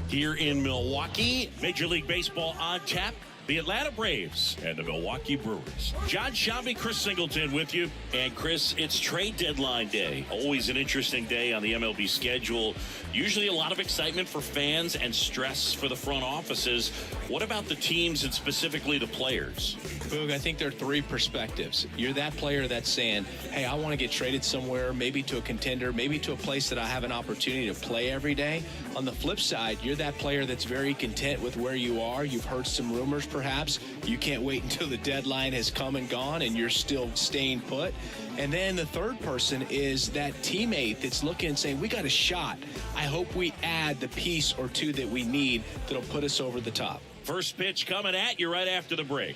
Here in Milwaukee, Major League Baseball on tap. The Atlanta Braves and the Milwaukee Brewers. John Shabby, Chris Singleton with you. And Chris, it's trade deadline day. Always an interesting day on the MLB schedule. Usually a lot of excitement for fans and stress for the front offices. What about the teams and specifically the players? Boog, I think there are three perspectives. You're that player that's saying, hey, I want to get traded somewhere, maybe to a contender, maybe to a place that I have an opportunity to play every day. On the flip side, you're that player that's very content with where you are. You've heard some rumors, perhaps. You can't wait until the deadline has come and gone and you're still staying put. And then the third person is that teammate that's looking and saying, we got a shot. I hope we add the piece or two that we need that'll put us over the top. First pitch coming at you right after the break.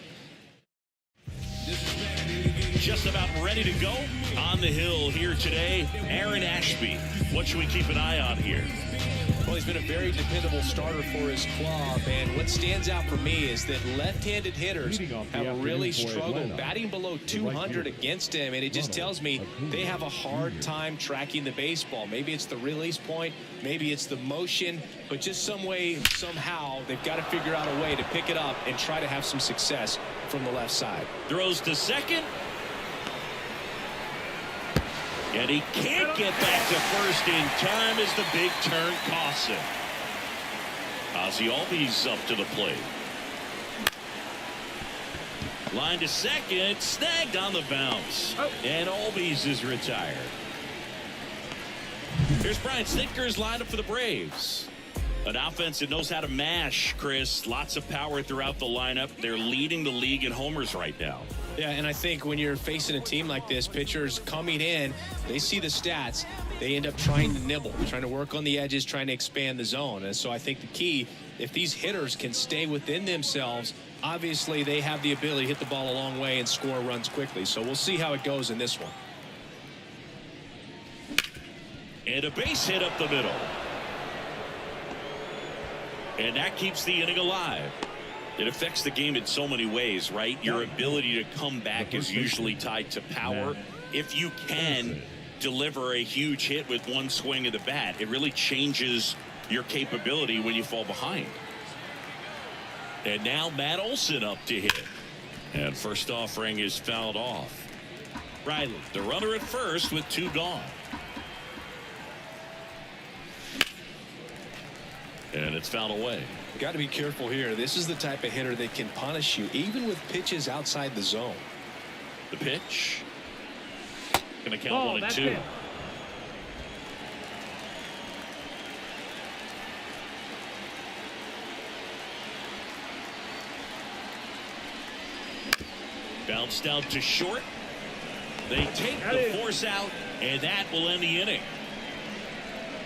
Just about ready to go on the hill here today. Aaron Ashby. What should we keep an eye on here? Well, he's been a very dependable starter for his club, and what stands out for me is that left-handed hitters have really struggled batting below 200 against him, and it just tells me they have a hard time tracking the baseball. Maybe it's the release point, maybe it's the motion, but just some way, somehow, they've got to figure out a way to pick it up and try to have some success from the left side. Throws to second. And he can't get back to first in time as the big turn costs him. Ozzie Albies up to the plate. Line to second, snagged on the bounce. And Albies is retired. Here's Brian Snitker's lineup for the Braves. An offense that knows how to mash, Chris. Lots of power throughout the lineup. They're leading the league in homers right now. Yeah, and I think when you're facing a team like this, pitchers coming in, they see the stats, they end up trying to nibble, trying to work on the edges, trying to expand the zone. And so I think the key, if these hitters can stay within themselves, obviously they have the ability to hit the ball a long way and score runs quickly. So we'll see how it goes in this one. And a base hit up the middle. And that keeps the inning alive. It affects the game in so many ways, right? Your ability to come back is usually tied to power. If you can deliver a huge hit with one swing of the bat, it really changes your capability when you fall behind. And now Matt Olson up to hit. And first offering is fouled off. Riley, the runner at first with two gone. And it's fouled away. Got to be careful here. This is the type of hitter that can punish you even with pitches outside the zone. The pitch. Going to count 1-2. It. Bounced out to short. They take the force out, and that will end the inning.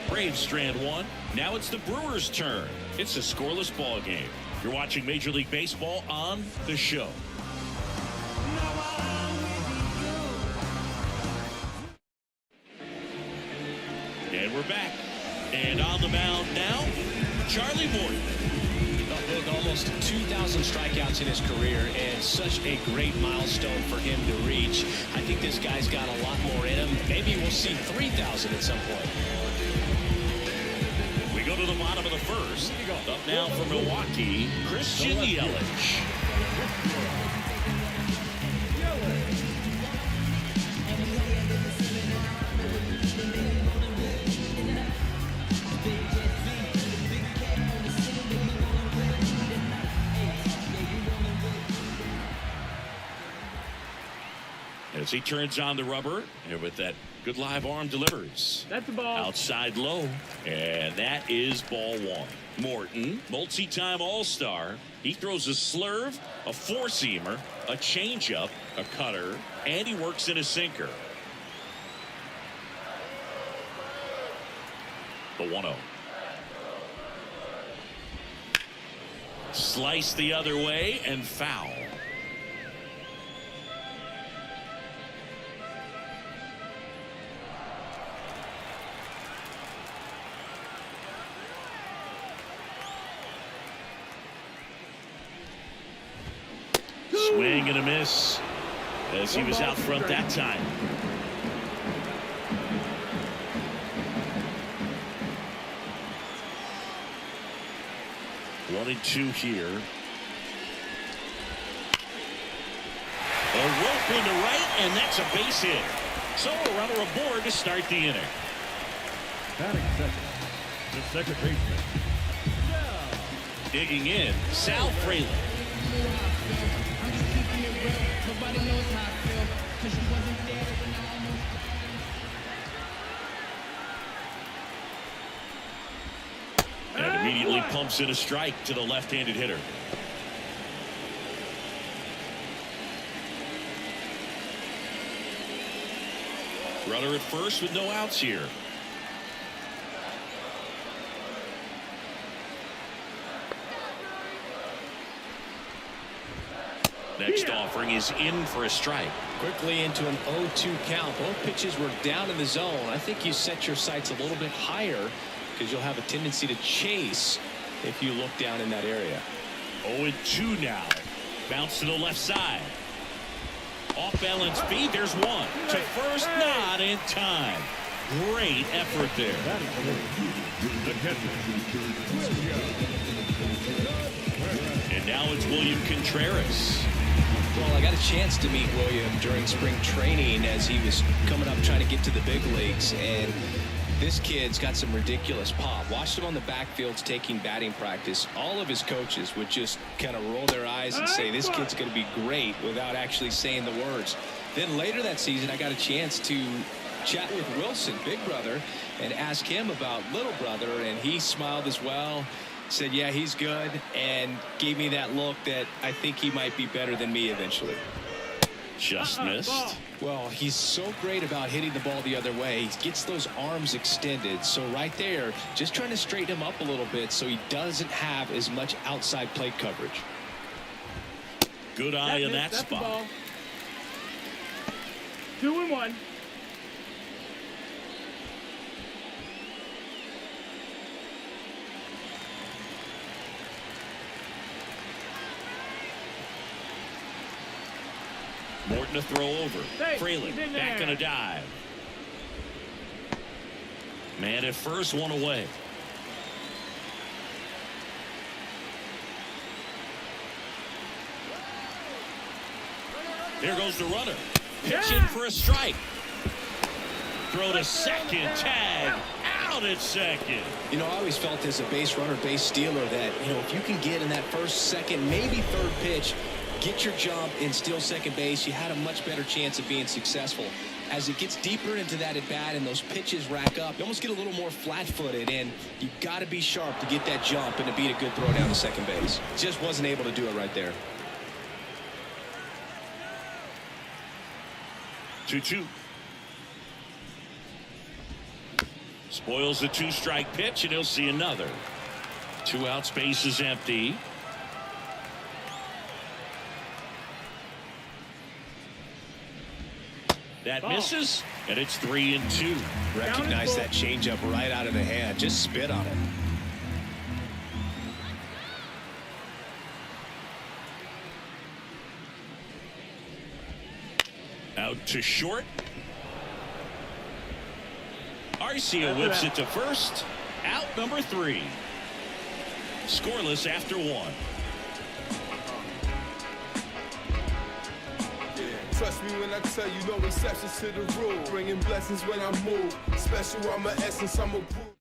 Braves strand one. Now it's the Brewers' turn. It's a scoreless ball game. You're watching Major League Baseball on The Show. And we're back. And on the mound now, Charlie Morton. Almost 2,000 strikeouts in his career, and such a great milestone for him to reach. I think this guy's got a lot more in him. Maybe we'll see 3,000 at some point. We go to the bottom of the first. Up now for Milwaukee, Christian Yelich. As he turns on the rubber, and with that good live arm delivers. That's the ball. Outside low. And that is ball one. Morton, multi-time All-Star. He throws a slurve, a four-seamer, a changeup, a cutter, and he works in a sinker. The 1-0. Slice the other way and foul. Swing and a miss as he was out front that time. 1-2 here. A rope into right, and that's a base hit. So a runner aboard to start the inning. Batting second, the second baseman. Digging in, Sal Fraley. And immediately pumps in a strike to the left-handed hitter. Runner at first with no outs here. Next offering is in for a strike. Quickly into an 0-2 count. Both pitches were down in the zone. I think you set your sights a little bit higher because you'll have a tendency to chase if you look down in that area. 0-2 now. Bounce to the left side. Off balance feed. There's one. To first, not in time. Great effort there. And now it's William Contreras. Well, I got a chance to meet William during spring training as he was coming up trying to get to the big leagues, and this kid's got some ridiculous pop. Watched him on the backfields taking batting practice. All of his coaches would just kind of roll their eyes and say this kid's going to be great without actually saying the words. Then later that season I got a chance to chat with Wilson, big brother, and ask him about little brother, and he smiled as well. Said, yeah, he's good, and gave me that look that I think he might be better than me eventually. Just missed. Well, he's so great about hitting the ball the other way. He gets those arms extended. So right there, just trying to straighten him up a little bit so he doesn't have as much outside plate coverage. Good eye in that spot. 2-1. Morton to throw over. Fraley back on a dive. Man at first, one away. There goes the runner. Pitch in for a strike. Throw to second. Tag out at second. You know, I always felt as a base runner, base stealer that, you know, if you can get in that first, second, maybe third pitch, get your jump and steal second base, you had a much better chance of being successful. As it gets deeper into that at bat and those pitches rack up, you almost get a little more flat-footed, and you've got to be sharp to get that jump and to beat a good throw down to second base. Just wasn't able to do it right there. 2-2. Spoils the two-strike pitch, and he'll see another. 2 out, space is empty. That misses, and it's 3-2. Recognize that changeup right out of the hand. Just spit on it. Out to short. Arcia whips it to first. Out number 3. Scoreless after 1. Trust me when I tell you, no exceptions to the rule. Bringing blessings when I move. Special, I'm an essence, I'm a brew.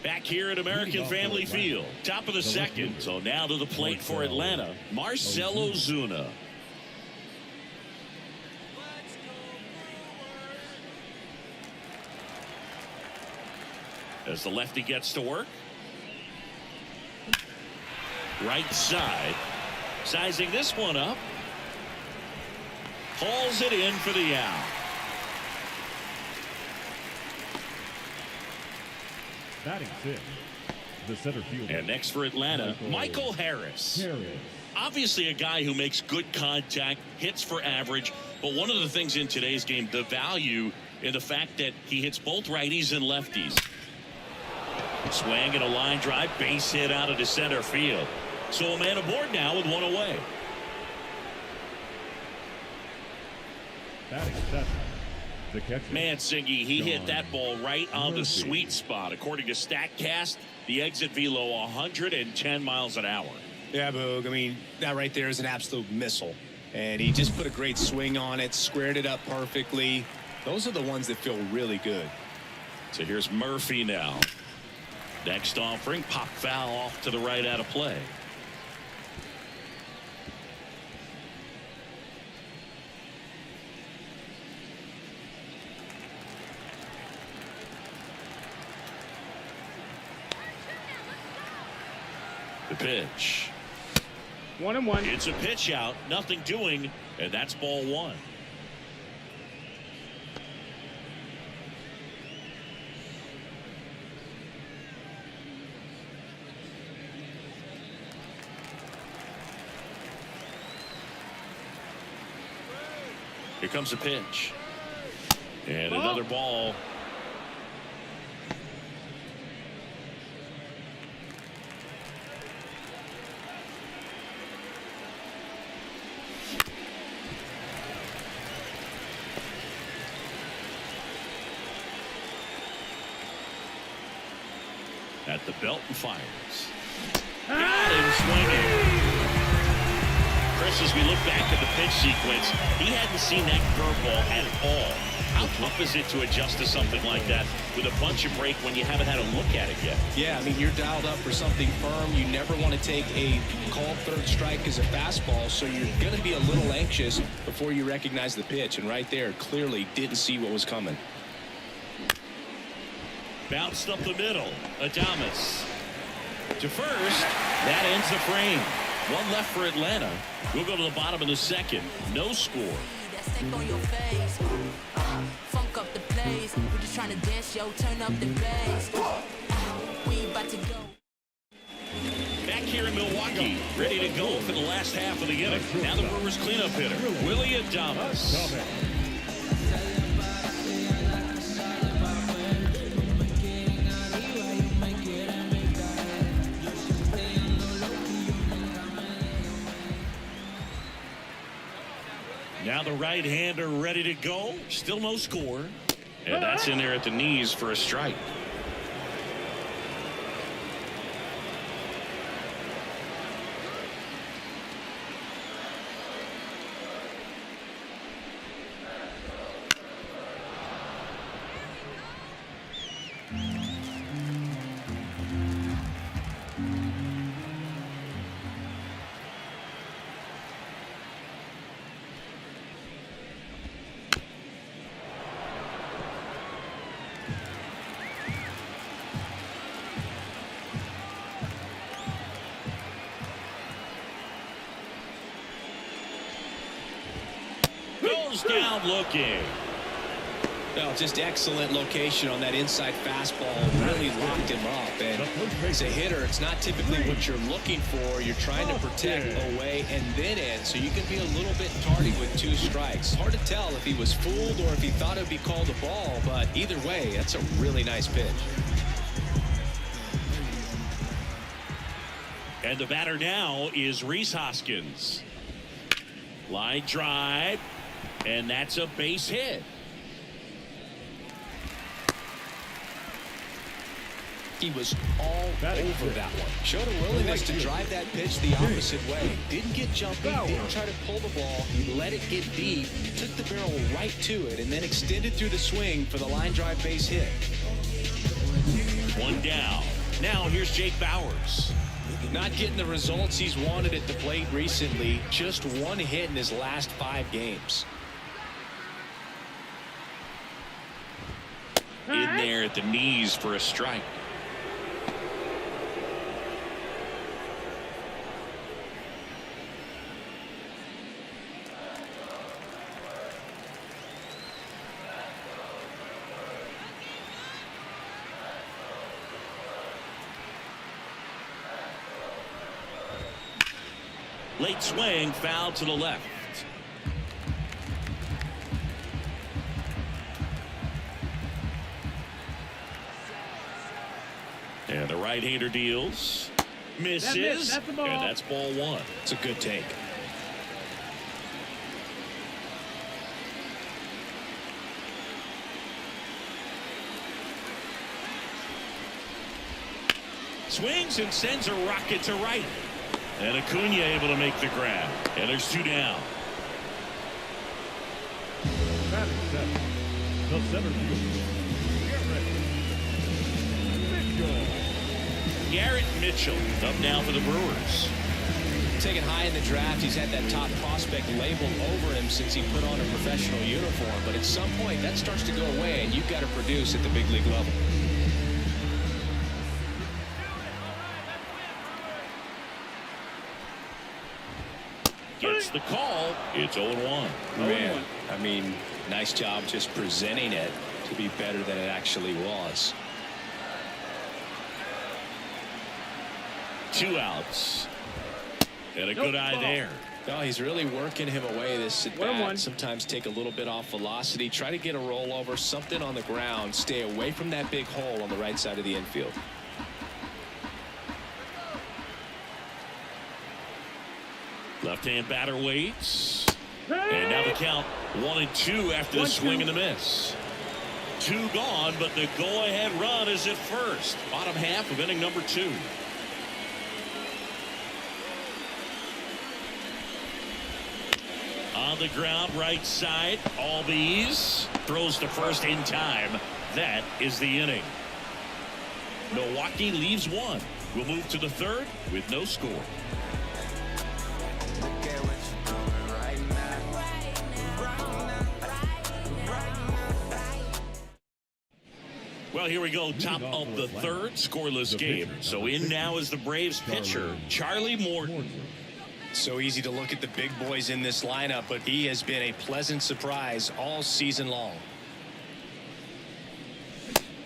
Back here at American Family Field. Top of the second. So now to the plate for Atlanta, Marcell Ozuna. As the lefty gets to work. Right side. Sizing this one up. Hauls it in for the out. Batting 6, the center fielder. And next for Atlanta, Michael Harris. Obviously a guy who makes good contact, hits for average, but one of the things in today's game, the value in the fact that he hits both righties and lefties. Swing and a line drive, base hit out of the center field. So a man aboard now with 1 away. Batting 7, The catcher. Man, Siggy, he hit John that ball right on the Murphy. sweet spot. According to StatCast, the exit velo 110 miles an hour. Yeah, Boog. I mean, that right there is an absolute missile. And he just put a great swing on it, squared it up perfectly. Those are the ones that feel really good. So here's Murphy now. Next offering, pop foul off to the right out of play. The pitch. 1-1. It's a pitch out, nothing doing, and that's ball one. Here comes a pitch. And another ball. At the belt and fires. Got him swinging. Chris, as we look back at the pitch sequence, he hadn't seen that curveball at all. How tough is it to adjust to something like that with a bunch of break when you haven't had a look at it yet? Yeah, I mean, you're dialed up for something firm. You never want to take a called third strike as a fastball, so you're going to be a little anxious before you recognize the pitch. And right there, clearly didn't see what was coming. Bounced up the middle. Adames to first. That ends the frame. One left for Atlanta. We'll go to the bottom of the second. No score. On your face. Funk up the place. We're just trying to dance, yo. Turn up the bass. We about to go. Back here in Milwaukee, ready to go for the last half of the inning. Now the Brewers cleanup hitter, Willie Adames. Now the right-hander ready to go. Still no score. And that's in there at the knees for a strike. Down looking. Well, just excellent location on that inside fastball. Really locked him up. And as a hitter, it's not typically what you're looking for. You're trying to protect away and then in, so you can be a little bit tardy with two strikes. Hard to tell if he was fooled or if he thought it would be called a ball, but either way, that's a really nice pitch. And the batter now is Rhys Hoskins. Line drive. And that's a base hit. He was all over that one. Showed a willingness to drive that pitch the opposite way. Didn't get jumpy, didn't try to pull the ball. He let it get deep, took the barrel right to it, and then extended through the swing for the line drive base hit. One down. Now here's Jake Bauers. Not getting the results he's wanted at the plate recently. Just one hit in his last 5 games. In there at the knees for a strike. Late swing, foul to the left. And the right-hander deals. Misses. That's the ball. And that's ball one. It's a good take. Swings and sends a rocket to right. And Acuna able to make the grab. And there's 2 down. Batting seven, the center fielder, Garrett Mitchell up now for the Brewers. Taken high in the draft, he's had that top prospect label over him since he put on a professional uniform. But at some point, that starts to go away, and you've got to produce at the big league level. Gets the call. It's 0-1. Man, I mean, nice job just presenting it to be better than it actually was. 2 outs. And a good eye there. No, he's really working him away this at bat. Sometimes take a little bit off velocity, try to get a rollover, something on the ground, stay away from that big hole on the right side of the infield. Left-hand batter waits. And now the count 1-2 after the swing and the miss. 2 gone, but the go-ahead run is at first. Bottom half of inning number 2. On the ground, right side, Albies throws to first in time. That is the inning. Milwaukee leaves 1. We'll move to the 3rd with no score. Well, here we go. Top of the 3rd, scoreless game. So in now is the Braves pitcher, Charlie Morton. So easy to look at the big boys in this lineup, but he has been a pleasant surprise all season long.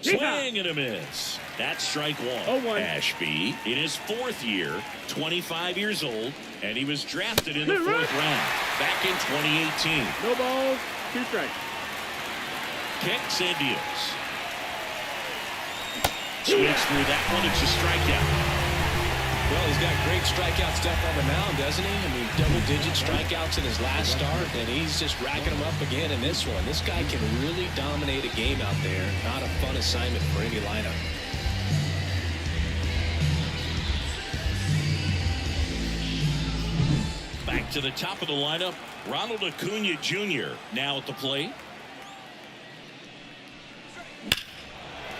Swing and a miss. That's strike 1. Ashby in his 4th year, 25 years old, and he was drafted in the 4th round back in 2018. No balls, 2 strikes. Kicks and deals. Swings through that one. It's a strikeout. Well, he's got great strikeout stuff on the mound, doesn't he? I mean, double-digit strikeouts in his last start, and he's just racking them up again in this one. This guy can really dominate a game out there. Not a fun assignment for any lineup. Back to the top of the lineup, Ronald Acuna Jr. now at the plate.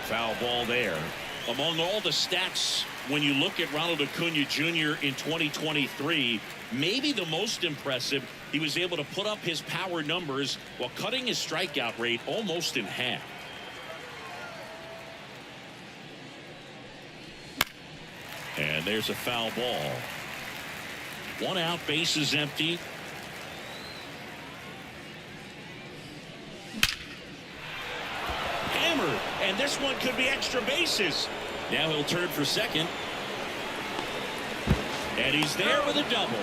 Foul ball there. Among all the stats, when you look at Ronald Acuna Jr. in 2023, maybe the most impressive, he was able to put up his power numbers while cutting his strikeout rate almost in half. And there's a foul ball. 1 out, bases empty. Hammered, and this one could be extra bases. Now he'll turn for second. And he's there with a double.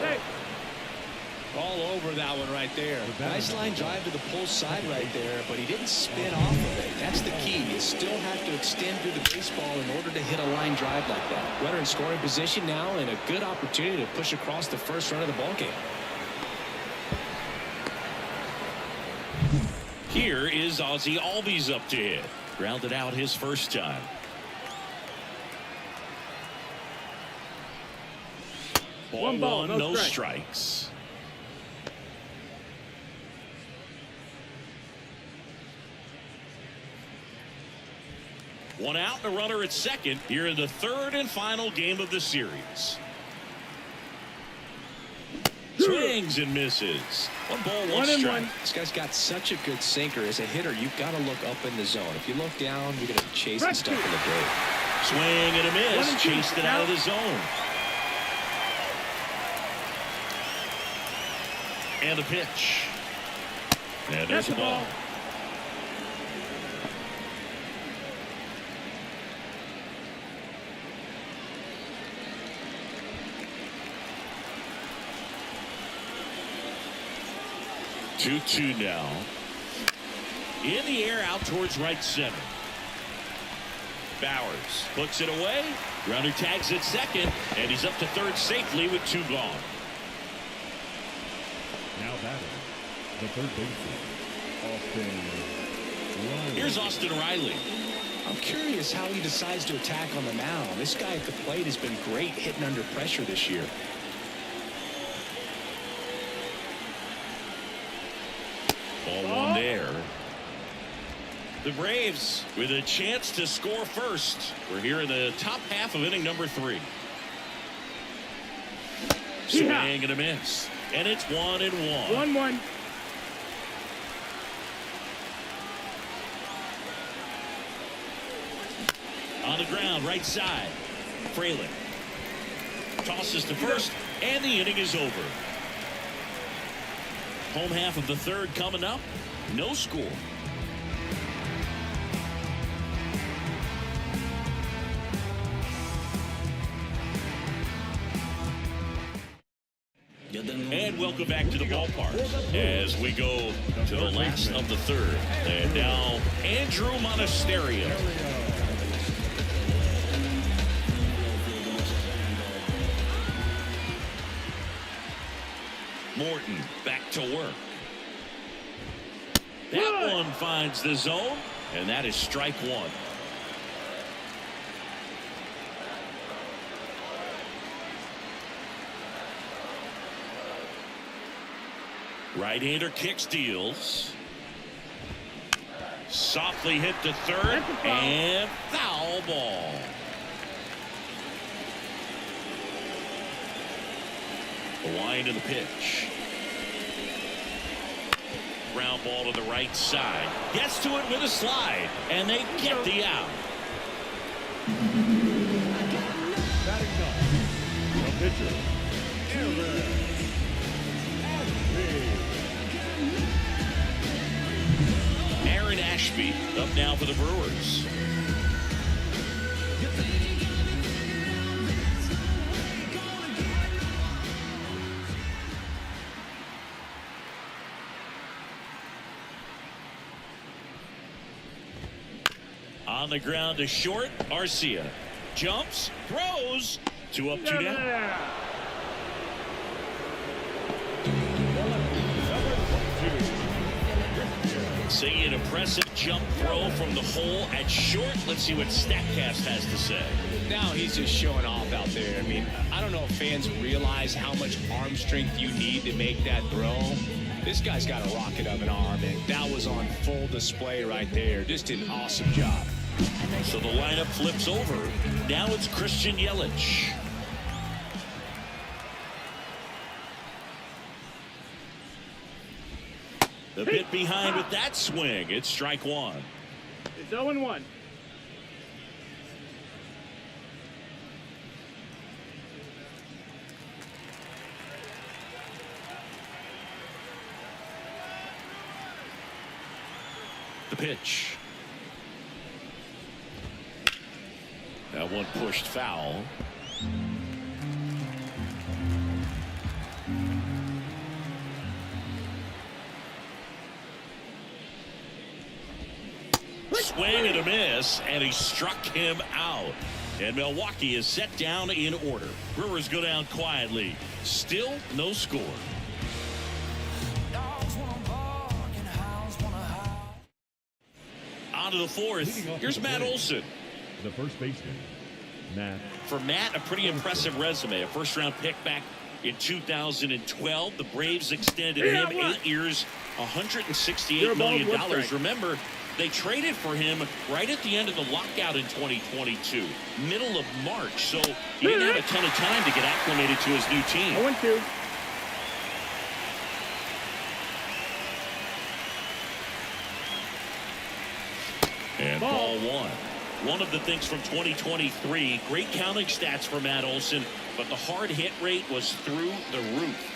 All over that one right there. Nice line drive to the pull side right there, but he didn't spin off of it. That's the key. You still have to extend through the baseball in order to hit a line drive like that. Runner in scoring position now, and a good opportunity to push across the first run of the ballgame. Here is Ozzie Albies up to hit. Grounded out his first time. Ball 1, no strikes. One out and a runner at second here in the 3rd and final game of the series. Swings and misses. 1 ball, 1 strike. This guy's got such a good sinker. As a hitter, you've got to look up in the zone. If you look down, you're going to be chasing stuff in the dirt. Swing and a miss. Chased it out of the zone. And a pitch. And there's the ball. Two now. In the air out towards right center. Bowers puts it away. Runner tags at second, and he's up to 3rd safely with 2 gone. Now batting, the 3rd baseman, Austin Riley. Here's Austin Riley. I'm curious how he decides to attack on the mound. This guy at the plate has been great hitting under pressure this year. Ball one there. The Braves with a chance to score first. We're here in the top half of inning number 3. Swing and a miss. And it's 1-1. 1-1. On the ground, right side. Fraley tosses to first, and the inning is over. Home half of the third coming up. No score. And welcome back to the ballpark as we go to the last of the third. And now Andrew Monasterio. Morton back to work. That one finds the zone, and that is strike one. Right-hander kicks, deals. Softly hit to third, and foul ball. The line of the pitch. Ground ball to the right side. Gets to it with a slide, and they get the out. Batting ninth, the pitcher, Aaron Ashby up now for the Brewers. On the ground to short, Arcia jumps, throws, 2 up, 2 down. See an impressive jump throw from the hole at short. Let's see what StatCast has to say. Now he's just showing off out there. I mean, I don't know if fans realize how much arm strength you need to make that throw. This guy's got a rocket of an arm, and that was on full display right there. Just an awesome job. So the lineup flips over. Now it's Christian Yelich. The bit behind with that swing. It's strike one. It's 0-1. The pitch. That one pushed foul. Swing and a miss, and he struck him out. And Milwaukee is set down in order. Brewers go down quietly. Still no score. On to the fourth. Here's Matt Olson. the first baseman, Matt. For Matt, a pretty impressive resume. A first-round pick back in 2012. The Braves extended him 8 years, $168 million. Remember, they traded for him right at the end of the lockout in 2022, middle of March. So he didn't have a ton of time to get acclimated to his new team. 0-2. And ball one. One of the things from 2023, great counting stats for Matt Olson, but the hard hit rate was through the roof.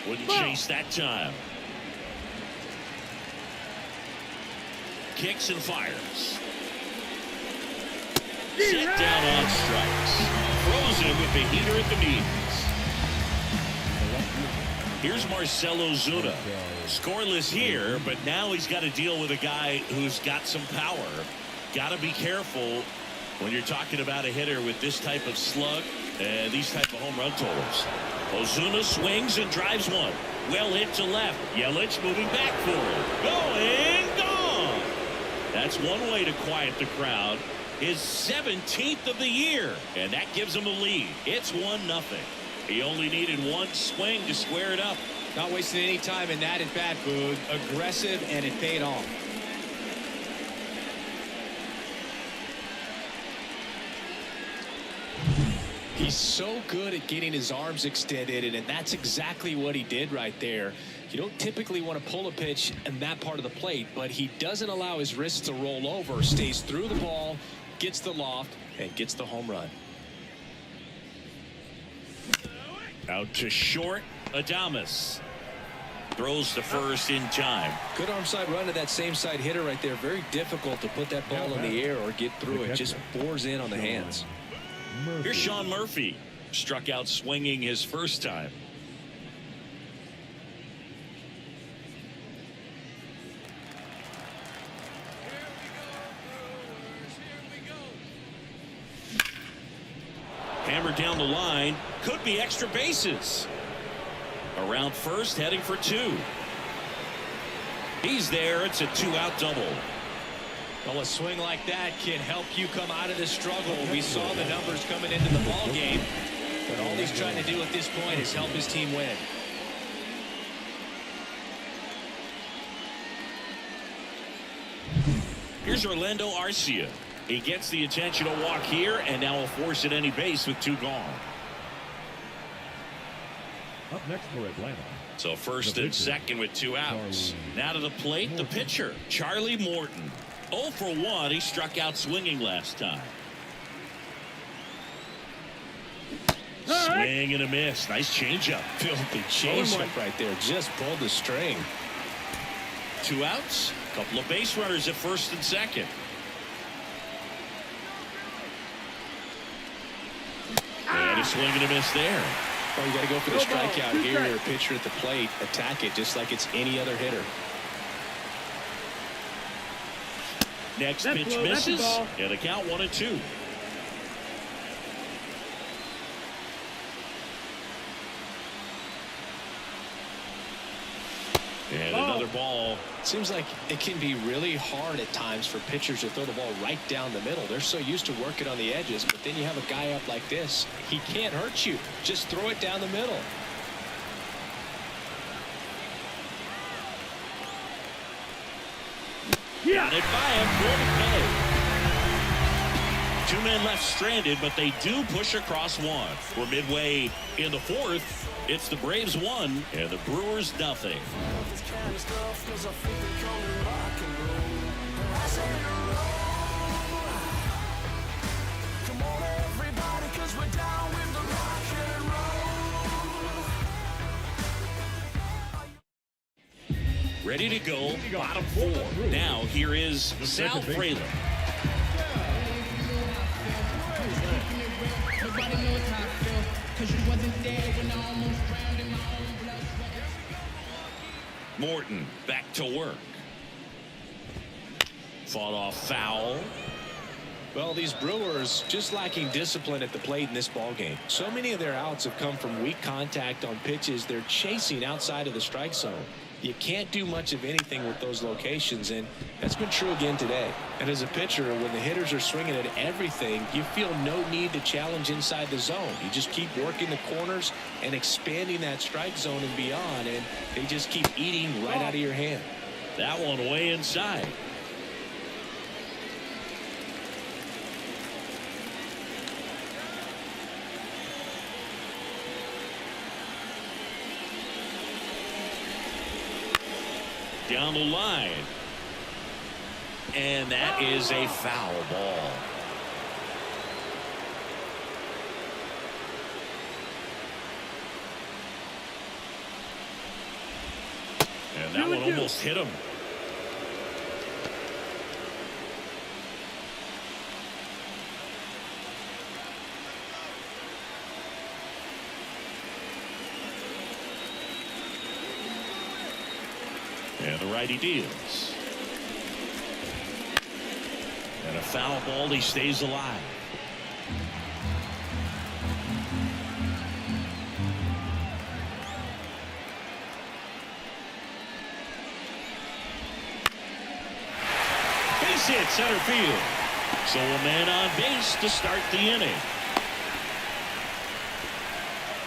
Wouldn't chase that time. Kicks and fires. Set down on strikes. Throws him with the heater at the knees. Here's Marcell Ozuna. Scoreless here, but now he's got to deal with a guy who's got some power. Got to be careful when you're talking about a hitter with this type of slug and these type of home run totals. Ozuna swings and drives one. Well hit to left. Yelich moving back for it. Going, gone. That's one way to quiet the crowd. His 17th of the year, and that gives him a lead. It's 1-0. He only needed one swing to square it up. Not wasting any time in that at bat, Boog. Aggressive, and it paid off. He's so good at getting his arms extended, and that's exactly what he did right there. You don't typically want to pull a pitch in that part of the plate, but he doesn't allow his wrists to roll over, stays through the ball, gets the loft, and gets the home run. Out to short, Adames throws to first in time. Good arm side run to that same side hitter right there. Very difficult to put that ball in the air or get through it. Just bores in on the hands. Here's Sean Murphy. Struck out swinging his first time. Hammered down the line. Could be extra bases. Around first, heading for two. He's there. It's a 2-out double. Well, a swing like that can help you come out of the struggle. We saw the numbers coming into the ball game, but all he's trying to do at this point is help his team win. Here's Orlando Arcia. He gets the intentional walk here, and now will force at any base with two gone. Up next for Atlanta. So first and second with 2 outs. Now to the plate, the pitcher, Charlie Morton. 0 for 1. He struck out swinging last time. Swing and a miss. Nice changeup. Filthy changeup right there. Just pulled the string. 2 outs. Couple of base runners at first and second. And a swing and a miss there. Well, you got to go for the strikeout here. You're a pitcher at the plate. Attack it just like it's any other hitter. Next pitch misses, and a count 1-2. And another ball. Seems like it can be really hard at times for pitchers to throw the ball right down the middle. They're so used to working on the edges, but then you have a guy up like this. He can't hurt you. Just throw it down the middle. Got it by him for the K. 2 men left stranded, but they do push across one. We're midway in the fourth. It's the Braves 1 and the Brewers nothing. Ready to go, bottom 4. Now here is Sal Frelick. Morton back to work. Fought off foul. Well, these Brewers just lacking discipline at the plate in this ball game. So many of their outs have come from weak contact on pitches they're chasing outside of the strike zone. You can't do much of anything with those locations, and that's been true again today. And as a pitcher, when the hitters are swinging at everything, you feel no need to challenge inside the zone. You just keep working the corners and expanding that strike zone and beyond, and they just keep eating right out of your hand. That one way inside. Down the line. And that is a foul ball. And that one almost hit him. And the righty deals. And a foul ball. He stays alive. Base hit center field. So a man on base to start the inning.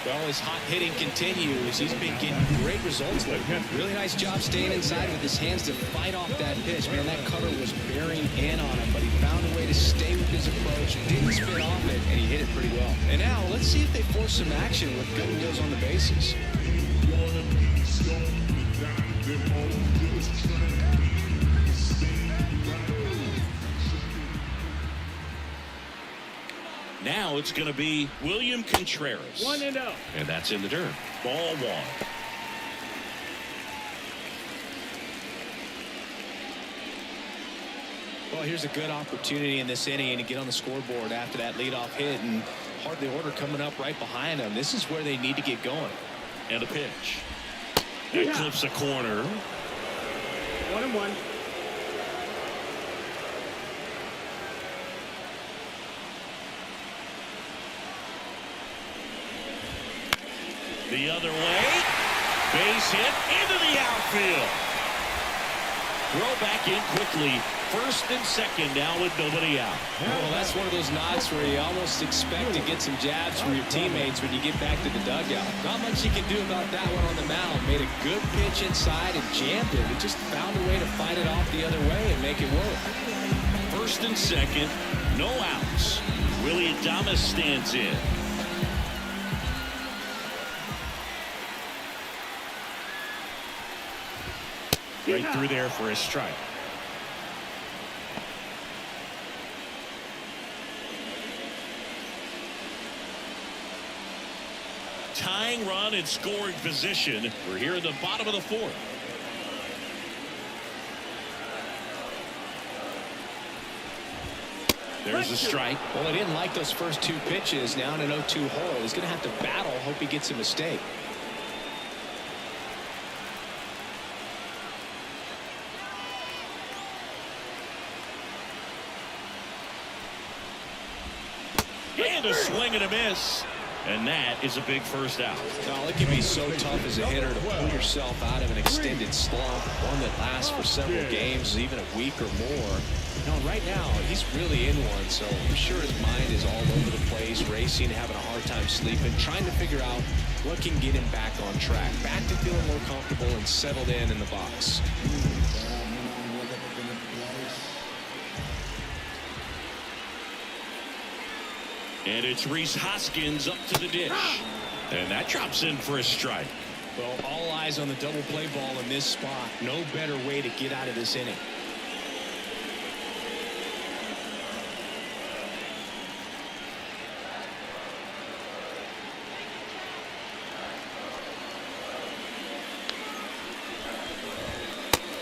Well, his hot hitting continues. He's been getting great results lately. Really nice job staying inside with his hands to fight off that pitch. Man, that cutter was bearing in on him, but he found a way to stay with his approach, didn't spin off it, and he hit it pretty well. And now, let's see if they force some action with good wheels on the bases. Now it's going to be William Contreras. 1-0. And that's in the dirt. Ball one. Well, here's a good opportunity in this inning to get on the scoreboard after that leadoff hit, and hardly order coming up right behind them. This is where they need to get going. And a pitch. That clips a corner. 1-1. The other way. Base hit into the outfield. Throw back in quickly. First and second now with nobody out. Well, that's one of those knocks where you almost expect to get some jabs from your teammates when you get back to the dugout. Not much you can do about that one on the mound. Made a good pitch inside and jammed it. He just found a way to fight it off the other way and make it work. First and second, no outs. Willie Adames stands in. Right through there for a strike. Tying run in scoring position. We're here in the bottom of the fourth. There's a strike. Well, he didn't like those first two pitches. Now in an 0-2 hole. He's going to have to battle. Hope he gets a mistake. And a swing and a miss. And that is a big first out. Now, it can be so tough as a hitter to pull yourself out of an extended slump, one that lasts for several games, even a week or more. Now, right now, he's really in one, so I'm sure his mind is all over the place, racing, having a hard time sleeping, trying to figure out what can get him back on track, back to feeling more comfortable and settled in the box. And it's Rhys Hoskins up to the dish. And that drops in for a strike. Well, all eyes on the double play ball in this spot. No better way to get out of this inning.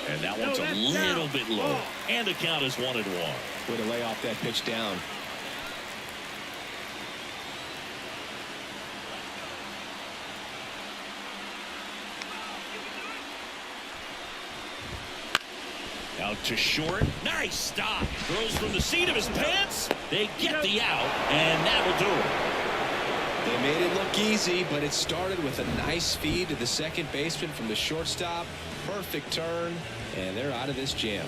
And that one's a little bit low. And the count is 1-1. Way to lay off that pitch down. Out to short. Nice stop. Throws from the seat of his pants. They get the out, and that'll do it. They made it look easy, but it started with a nice feed to the second baseman from the shortstop. Perfect turn, and they're out of this jam.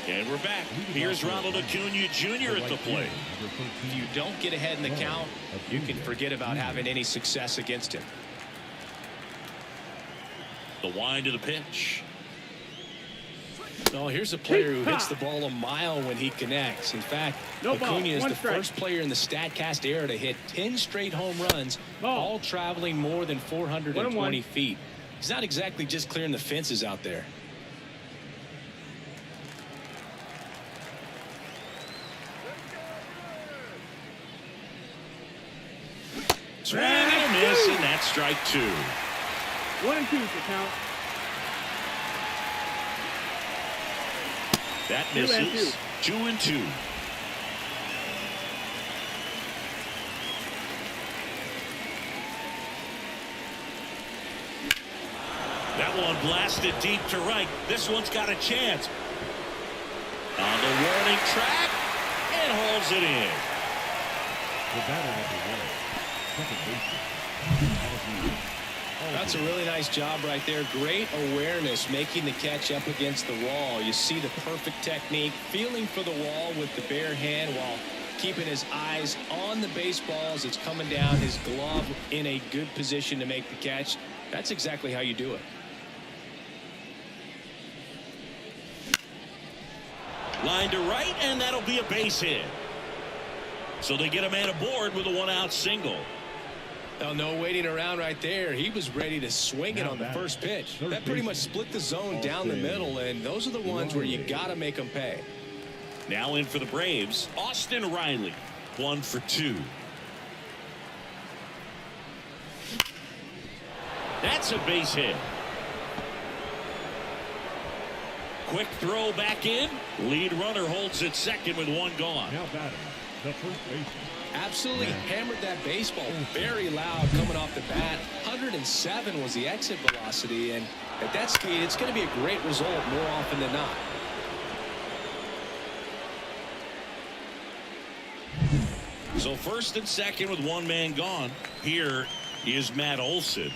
And we're back. Here's Ronald Acuna Jr. at the plate. If you don't get ahead in the count, you can forget about having any success against him. The wind of the pitch. Well, here's a player who hits the ball a mile when he connects. In fact, Acuna is the first player in the StatCast era to hit 10 straight home runs, all traveling more than 420 feet. He's not exactly just clearing the fences out there. Swing and a miss, and that's strike two. 1-2 to count. That misses. 2-2. That one blasted deep to right. This one's got a chance. On the warning track and hauls it in. The batter at the wall, second baseman. That's a really nice job right there. Great awareness, making the catch up against the wall. You see the perfect technique, feeling for the wall with the bare hand while keeping his eyes on the baseball as it's coming down, his glove in a good position to make the catch. That's exactly how you do it. Line to right, and that'll be a base hit. So they get a man aboard with a one-out single. Well, no waiting around right there. He was ready to swing it on the first pitch. That pretty much split the zone down the middle, and those are the ones where you got to make them pay. Now in for the Braves, Austin Riley, 1 for 2. That's a base hit. Quick throw back in. Lead runner holds at second with one gone. Now batting, the first baseman. Absolutely hammered that baseball very loud coming off the bat. 107 was the exit velocity, and at that speed it's going to be a great result more often than not. So first and second with one man gone. Here is Matt Olson.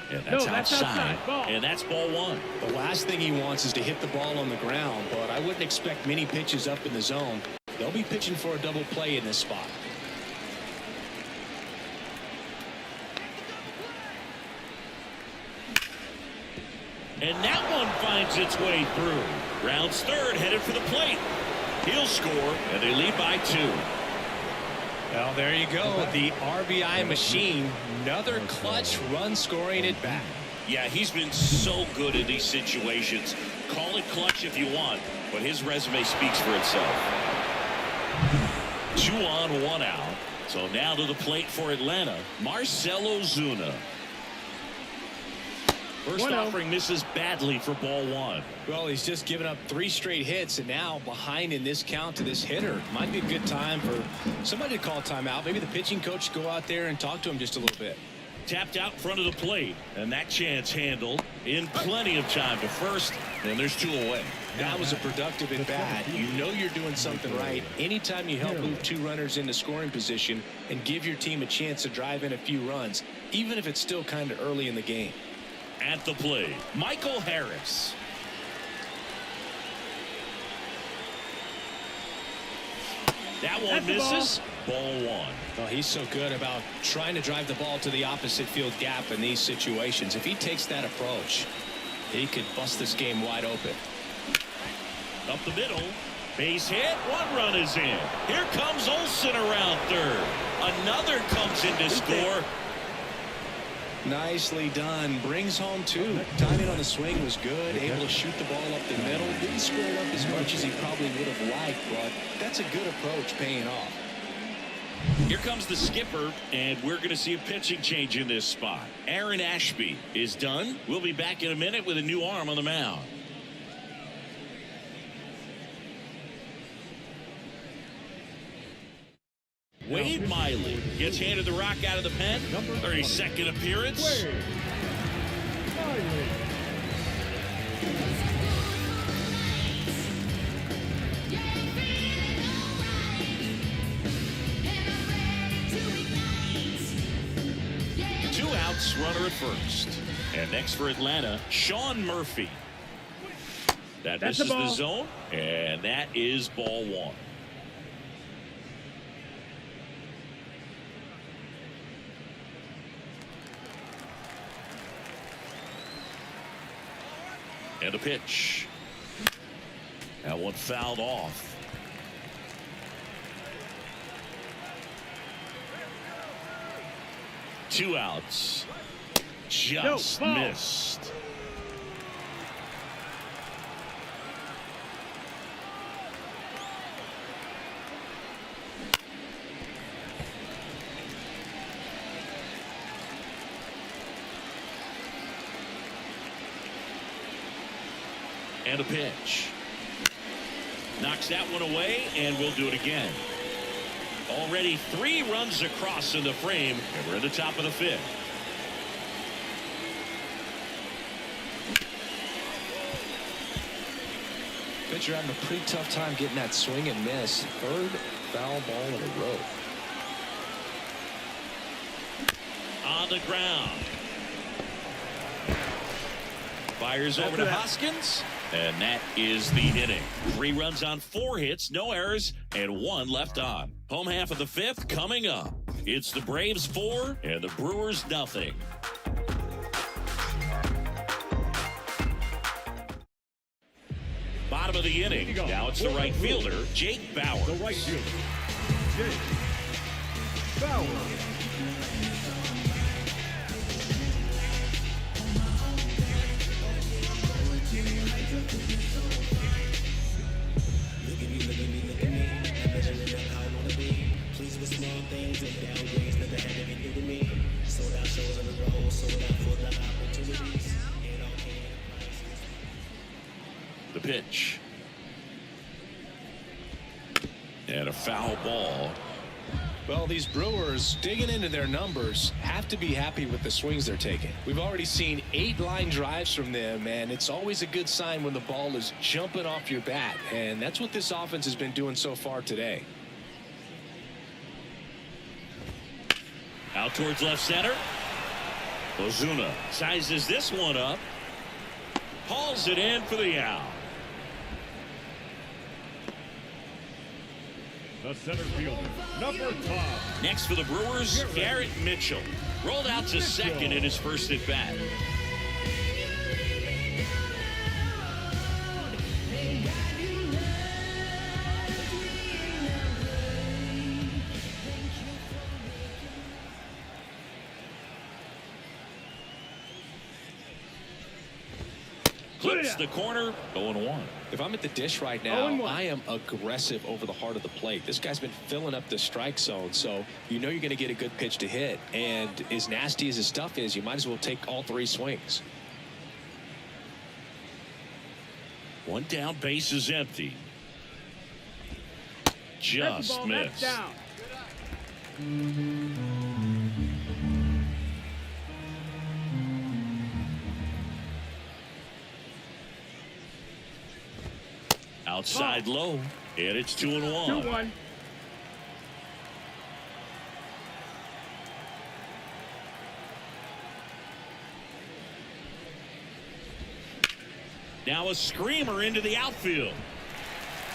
And that's outside. And that's ball one. The last thing he wants is to hit the ball on the ground, but I wouldn't expect many pitches up in the zone. They'll be pitching for a double play in this spot. And that one finds its way through. Rounds third, headed for the plate. He'll score, and they lead by 2. Well, there you go. The RBI machine. Another clutch run scoring at bat. Yeah, he's been so good in these situations. Call it clutch if you want, but his resume speaks for itself. 2 on, 1 out. So now to the plate for Atlanta, Marcell Ozuna. First offering misses badly for ball 1. Well, he's just given up 3 straight hits, and now behind in this count to this hitter. Might be a good time for somebody to call timeout. Maybe the pitching coach go out there and talk to him just a little bit. Tapped out in front of the plate, and that chance handled in plenty of time to first, and there's 2 away. That was a productive at bat. You know you're doing something right anytime you help move 2 runners into scoring position and give your team a chance to drive in a few runs, even if it's still kind of early in the game. At the plate, Michael Harris. That one misses. Ball 1. Well, he's so good about trying to drive the ball to the opposite field gap in these situations. If he takes that approach, he could bust this game wide open. Up the middle. Base hit. 1 run is in. Here comes Olson around third. Another comes in to score. Nicely done. Brings home 2. Timing on the swing was good. Able to shoot the ball up the middle. Didn't square it up as much as he probably would have liked, but that's a good approach paying off. Here comes the skipper, and we're going to see a pitching change in this spot. Aaron Ashby is done. We'll be back in a minute with a new arm on the mound. Wade Miley gets handed the rock out of the pen. 32nd appearance. Wade Miley. Two outs, runner at first. And next for Atlanta, Sean Murphy. That misses the zone, and that is ball 1. And a pitch. That one fouled off. Two outs. Just missed. And a pitch. Knocks that one away, and we'll do it again. Already 3 runs across in the frame, and we're at the top of the 5th. Pitcher having a pretty tough time getting that swing and miss. 3rd foul ball in a row. On the ground. Fires over to Hoskins. And that is the inning. 3 runs on 4 hits, no errors, and 1 left on. Home half of the 5th coming up. It's the Braves 4 and the Brewers nothing. Bottom of the inning. Now it's the right fielder, Jake Bauer. The right fielder, Jake Bauer. The pitch. And a foul ball. Well, these Brewers, digging into their numbers, have to be happy with the swings they're taking. We've already seen 8 line drives from them, and it's always a good sign when the ball is jumping off your bat, and that's what this offense has been doing so far today. Out towards left center. Ozuna sizes this one up. Hauls it in for the out. The center fielder, number 5. Next for the Brewers, Garrett Mitchell. Rolled out to second in his first at bat. Clips the corner, 0-1. If I'm at the dish right now, I am aggressive over the heart of the plate. This guy's been filling up the strike zone, so you know you're going to get a good pitch to hit. And as nasty as his stuff is, you might as well take all 3 swings. 1 down, base is empty. Just missed. Down. Outside low, and it's 2-1. 2-1. Now a screamer into the outfield.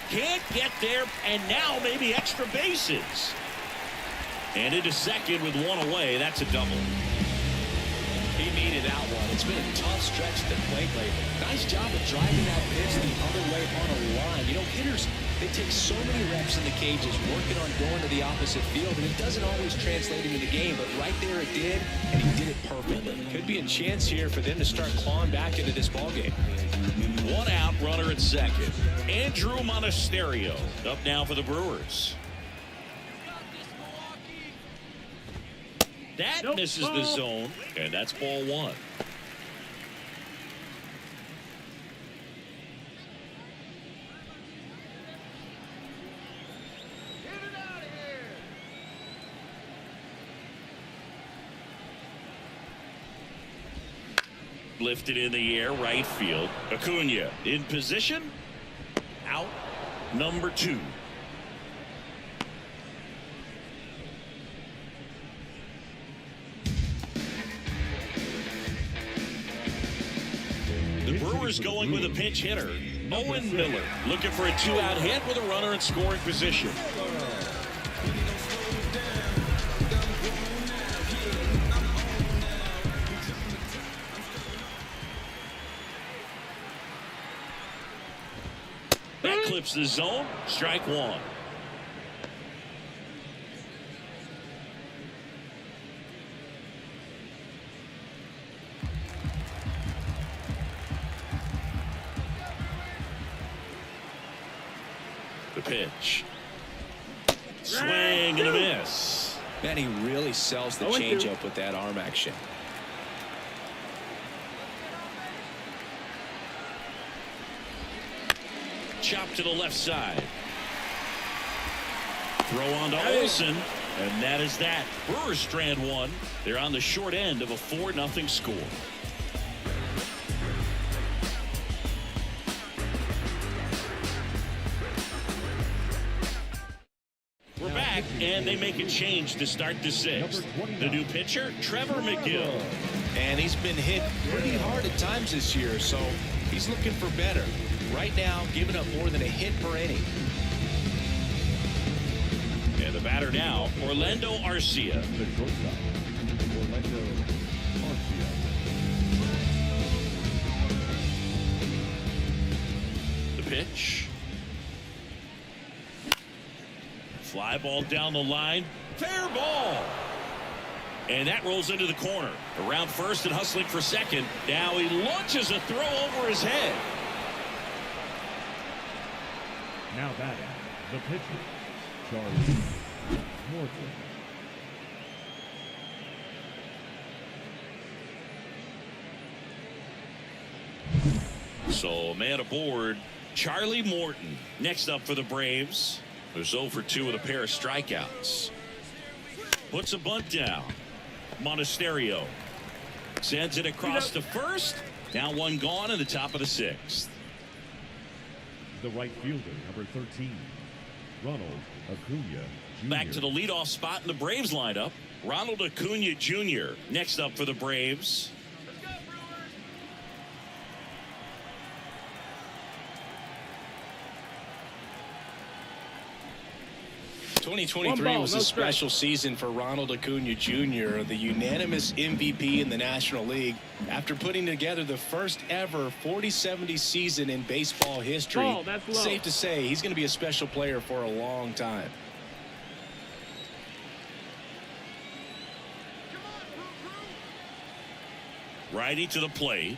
Can't get there, and now maybe extra bases. And into second with 1 away. That's a double. He needed that one. It's been a tough stretch at the plate lately. Nice job of driving that pitch the other way on a line. You know, hitters, they take so many reps in the cages working on going to the opposite field, and it doesn't always translate into the game, but right there it did, and he did it perfectly. Could be a chance here for them to start clawing back into this ballgame. 1 out, runner at second. Andrew Monasterio up now for the Brewers. That misses the zone, and that's ball 1. Lifted in the air, right field. Acuna in position. Out. Number 2. The Brewers going with a pinch hitter. Owen Miller looking for a 2-out hit with a runner in scoring position. That clips the zone. Strike 1. The pitch. Swing and a miss. Man, he really sells the changeup with that arm action. Chop to the left side. Throw on to Olsen, and that is that. Brewers strand 1. They're on the short end of a 4-0 score. We're back, and they make a change to start the 6th. The new pitcher, Trevor McGill. and he's been hit pretty hard at times this year, so he's looking for better. Right now, giving up more than a hit per inning. And the batter now, Orlando Arcia. The shortstop, Orlando Arcia. The pitch. Fly ball down the line. Fair ball. And that rolls into the corner. Around first and hustling for second. Now he launches a throw over his head. Now batting, the pitcher, Charlie Morton. So man aboard, Charlie Morton. Next up for the Braves, who's 0 for 2 with a pair of strikeouts. Puts a bunt down. Monasterio sends it across to first. Now one gone in the top of the 6th. The right fielder, number 13, Ronald Acuna Jr. Back to the leadoff spot in the Braves lineup, Ronald Acuna Jr. Next up for the Braves. 2023 was a special season for Ronald Acuna Jr., the unanimous MVP in the National League. After putting together the first ever 40-70 season in baseball history, safe to say he's going to be a special player for a long time. Righty to the plate.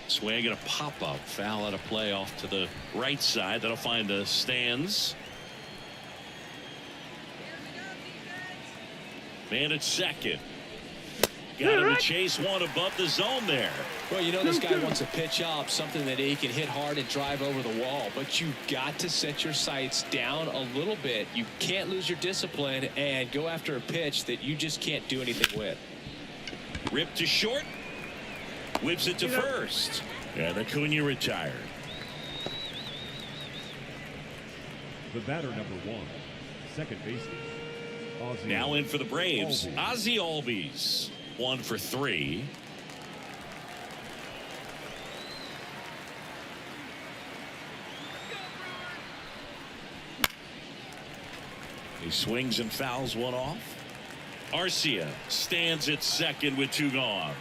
Swing and a pop-up. Foul out of play off to the right side. That'll find the stands. Man at second. Got him to chase one above the zone there. Well, you know this guy wants a pitch up, something that he can hit hard and drive over the wall. But you've got to set your sights down a little bit. You can't lose your discipline and go after a pitch that you just can't do anything with. Ripped to short. Whips it to first. And Acuna retired. The batter, number 1, second baseman, Ozzie. Now in for the Braves, Ozzie Albies. 1 for 3. He swings and fouls one off. Arcia stands at second with 2 gone.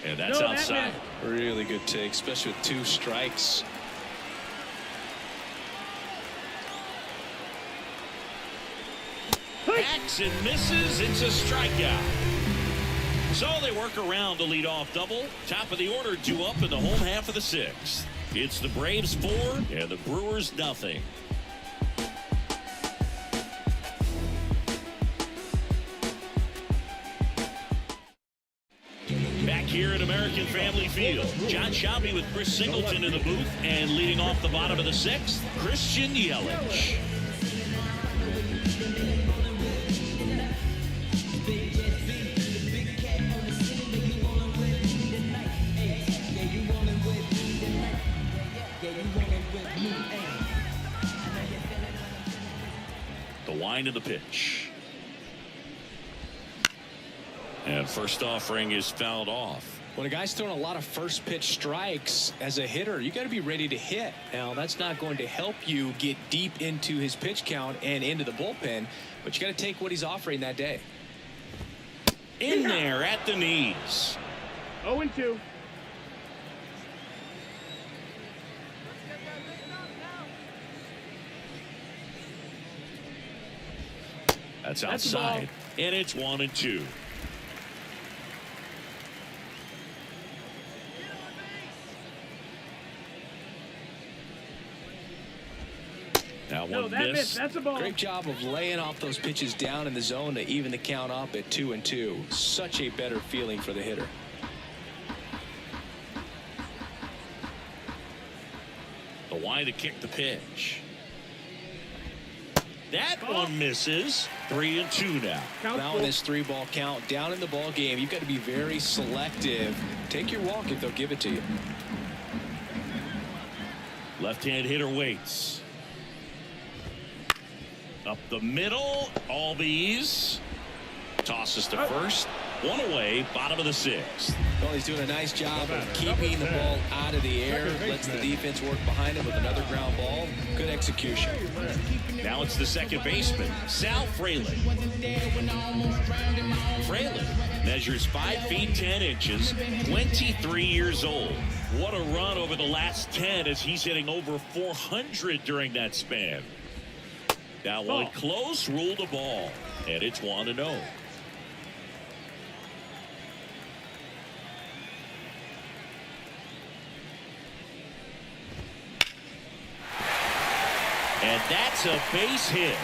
And that's outside. Really good take, especially with 2 strikes. Hacks and misses. It's a strikeout. So they work around the leadoff double. Top of the order, 2 up in the home half of the 6th. It's the Braves 4 and the Brewers nothing. Back here at American Family Field, John Shelby with Chris Singleton in the booth, and leading off the bottom of the 6th, Christian Yelich. The wind of the pitch. And first offering is fouled off. When a guy's throwing a lot of first pitch strikes as a hitter, you got to be ready to hit. Now, that's not going to help you get deep into his pitch count and into the bullpen, but you got to take what he's offering that day. In there at the knees. 0-2. That's outside. And it's 1-2. Now one miss. That's a ball. Great job of laying off those pitches down in the zone to even the count up at 2-2. Such a better feeling for the hitter. The wind to kick the pitch. That one misses. 3-2 now. Now in this 3-ball count, down in the ball game, you've got to be very selective. Take your walk if they'll give it to you. Left-hand hitter waits. Up the middle. Albies tosses to first. One away, bottom of the 6th. Well, he's doing a nice job of keeping the ball out of the air. Lets the defense work behind him with another ground ball. Good execution. Now it's the second baseman, Sal Fraley. Fraley measures 5 feet 10 inches, 23 years old. What a run over the last 10 as he's hitting over 400 during that span. Now one close, ruled a ball, and it's 1-0. And that's a base hit.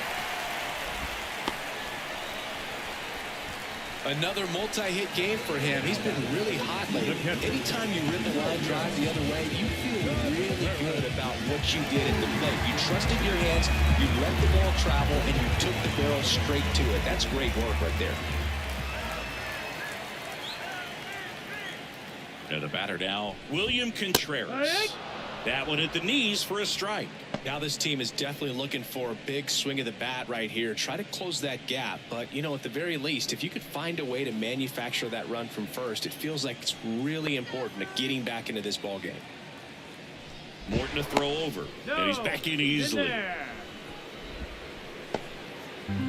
Another multi-hit game for him. He's been really hot lately. Anytime you rip the line drive the other way, you feel really good about what you did at the plate. You trusted your hands, you let the ball travel, and you took the barrel straight to it. That's great work right there. And the batter now, William Contreras. That one at the knees for a strike. Now this team is definitely looking for a big swing of the bat right here. Try to close that gap. But, you know, at the very least, if you could find a way to manufacture that run from first, it feels like it's really important to getting back into this ball game. Morton to throw over. And he's back in easily.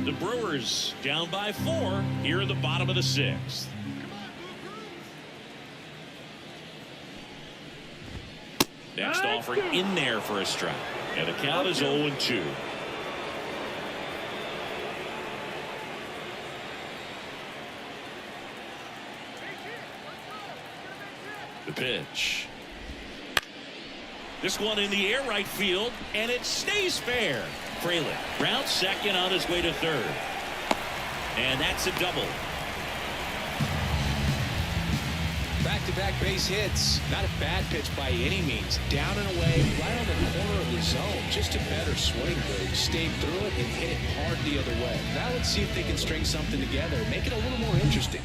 The Brewers down by 4 here in the bottom of the 6th. Next offering in there for a strike. And the count is 0-2. The pitch. This one in the air right field, and it stays fair. Fraley rounds second on his way to third. And that's a double. Back-to-back base hits. Not a bad pitch by any means. Down and away, right on the corner of the zone. Just a better swing. Stayed through it and hit it hard the other way. Now let's see if they can string something together. Make it a little more interesting.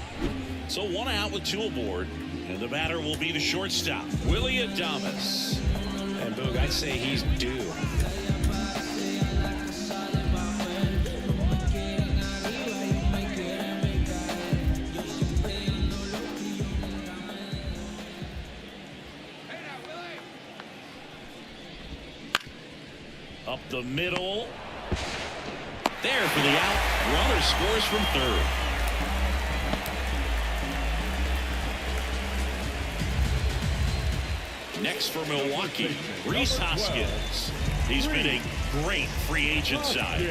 So 1 out with 2 aboard. And the batter will be the shortstop, Willie Adames. And Boog, I'd say he's due. Up the middle. There for the out. Runner scores from third. Next for Milwaukee, Rhys Hoskins. He's been a great free agent sign.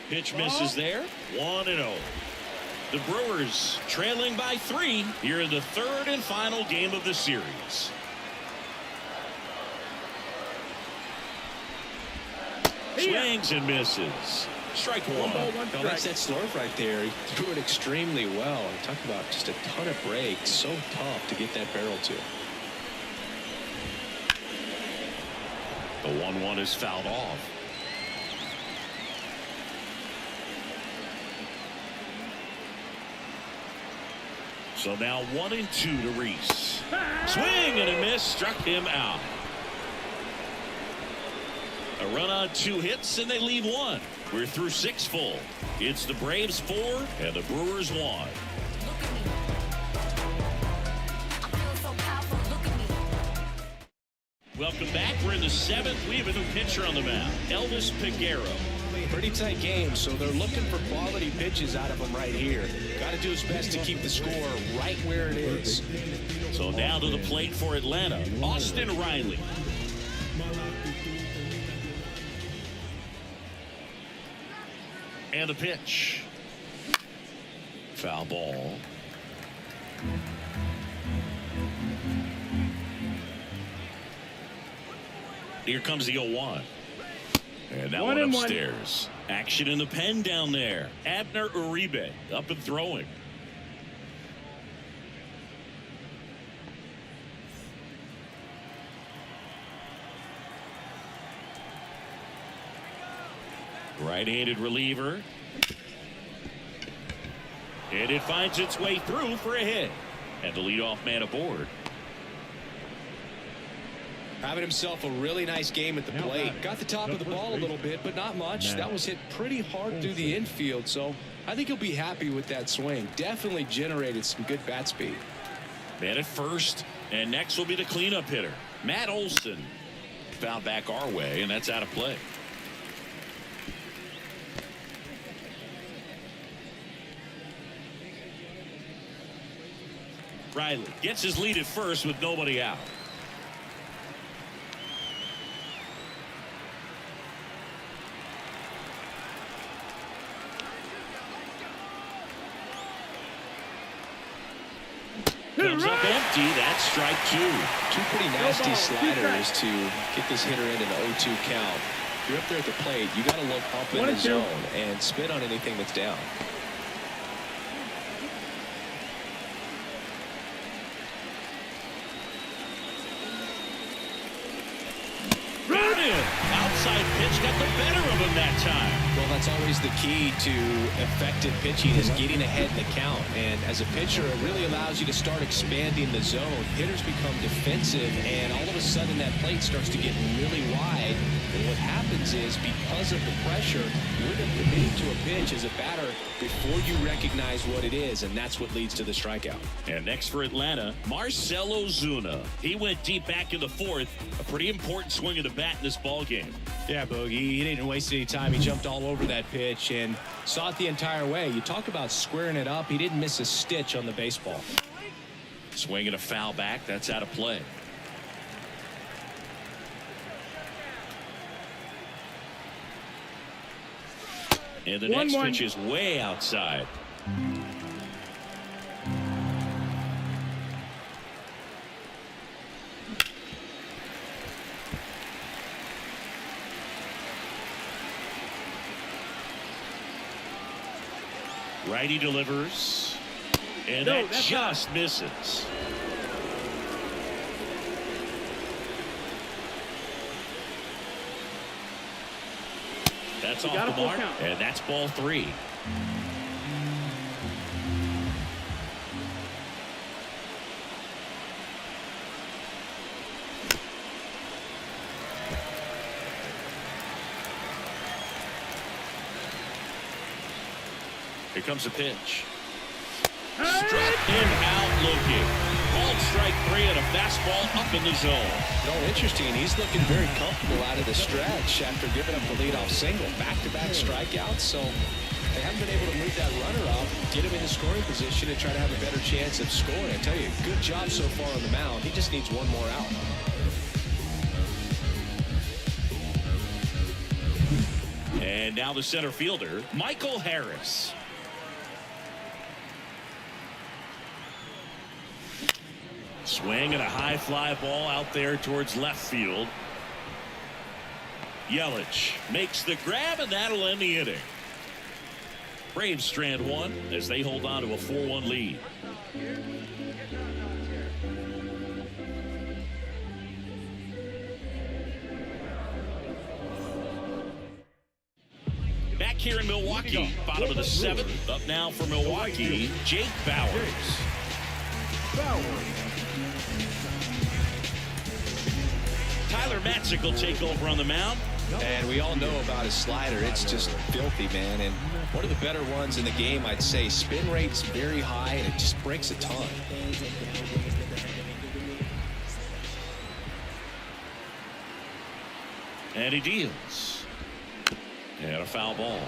Pitch misses there. 1-0. The Brewers trailing by 3 here in the 3rd and final game of the series. Swings and misses. Strike 1. No, that's that slurve right there. He threw it extremely well. Talk about just a ton of breaks. So tough to get that barrel to. The 1-1 is fouled off. So now 1-2 to Rhys. Swing and a miss, struck him out. A run on 2 hits and they leave 1. We're through 6 full. It's the Braves 4 and the Brewers 1. Welcome back. We're in the 7th. We have a new pitcher on the mound, Elvis Peguero. Pretty tight game, so they're looking for quality pitches out of him right here. Got to do his best to keep the score right where it is. So now to the plate for Atlanta, Austin Riley. And the pitch. Foul ball. Here comes the 0-1. And that one upstairs. Action in the pen down there. Abner Uribe up and throwing. Right-handed reliever. And it finds its way through for a hit. And the leadoff man aboard. Having himself a really nice game at the plate. Got the top of the ball a little bit, but not much. That was hit pretty hard through the infield, so I think he'll be happy with that swing. Definitely generated some good bat speed. Man at first, and next will be the cleanup hitter, Matt Olson. Fouled back our way, and that's out of play. Riley gets his lead at first with nobody out. Comes up empty. That's strike two. Two pretty nasty sliders to get this hitter into the 0-2 count. If you're up there at the plate, you got to look up in the zone and spit on anything that's down. Outside pitch got the better of him that time. Well, that's always the key to effective pitching, is getting ahead in the count. And as a pitcher, it really allows you to start expanding the zone. Hitters become defensive, and all of a sudden that plate starts to get really wide. And what happens is, because of the pressure, you're committing to a pitch as a batter before you recognize what it is, and that's what leads to the strikeout. And next for Atlanta, Marcell Ozuna. He went deep back in the fourth. A pretty important swing of the bat in this ball game. Yeah, Bogey, he didn't waste any time. He jumped all over that pitch and saw it the entire way. You talk about squaring it up. He didn't miss a stitch on the baseball. Swing and a foul back. That's out of play. And the next pitch is way outside. Righty delivers, and that just misses. That's off the mark, and that's ball three. Here comes a pitch. Struck him out looking. Called strike three and a fastball up in the zone. No, interesting. He's looking very comfortable out of the stretch after giving up the leadoff single. Back-to-back strikeouts, so they haven't been able to move that runner up, get him in the scoring position, and try to have a better chance of scoring. I tell you, good job so far on the mound. He just needs one more out. And now the center fielder, Michael Harris. Swing and a high fly ball out there towards left field. Yelich makes the grab, and that'll end the inning. Braves strand one as they hold on to a 4-1 lead. Back here in Milwaukee, bottom of the seventh. Up now for Milwaukee, Jake Bauers. Tyler Matzik will take over on the mound. And we all know about his slider. It's just filthy, man. And one of the better ones in the game, I'd say. Spin rate's very high, and it just breaks a ton. And he deals. And a foul ball.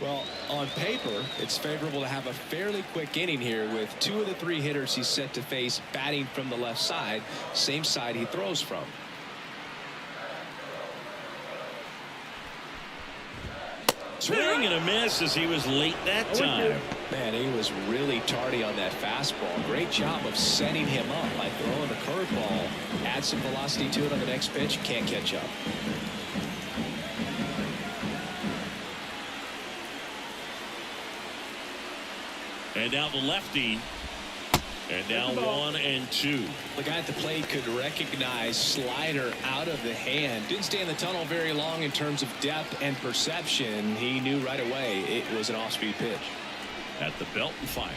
Well, on paper, it's favorable to have a fairly quick inning here with two of the three hitters he's set to face batting from the left side, same side he throws from. Swing and a miss as he was late that time. Man, he was really tardy on that fastball. Great job of setting him up by throwing the curveball. Add some velocity to it on the next pitch. Can't catch up. And now the lefty. And now 1-2. The guy at the plate could recognize slider out of the hand. Didn't stay in the tunnel very long in terms of depth and perception. He knew right away it was an off-speed pitch. At the belt and fires.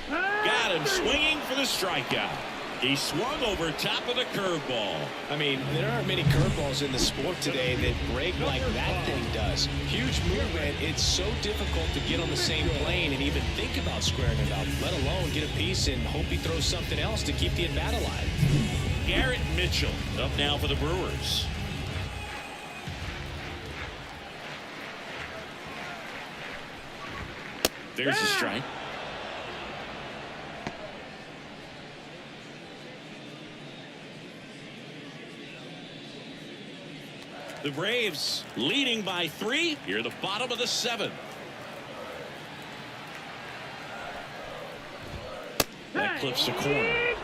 Got him swinging for the strikeout. He swung over top of the curveball. I mean, there aren't many curveballs in the sport today that break like that thing does. Huge movement. It's so difficult to get on the same plane and even think about squaring it up, let alone get a piece and hope he throws something else to keep the at-bat alive. Garrett Mitchell up now for the Brewers. There's a strike. The Braves leading by 3 here at the bottom of the 7th. That clips the corner.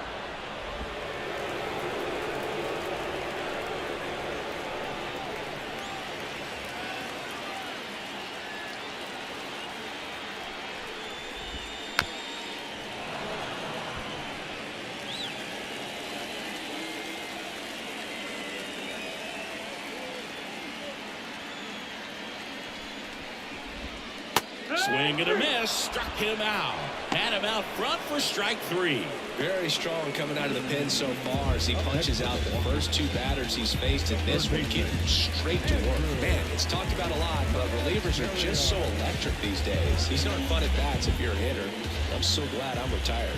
Swing and a miss. Struck him out. Had him out front for strike 3. Very strong coming out of the pen so far as he punches out the first 2 batters he's faced, and this one getting straight to work. Man, it's talked about a lot, but relievers are just so electric these days. These aren't fun at bats if you're a hitter. I'm so glad I'm retired.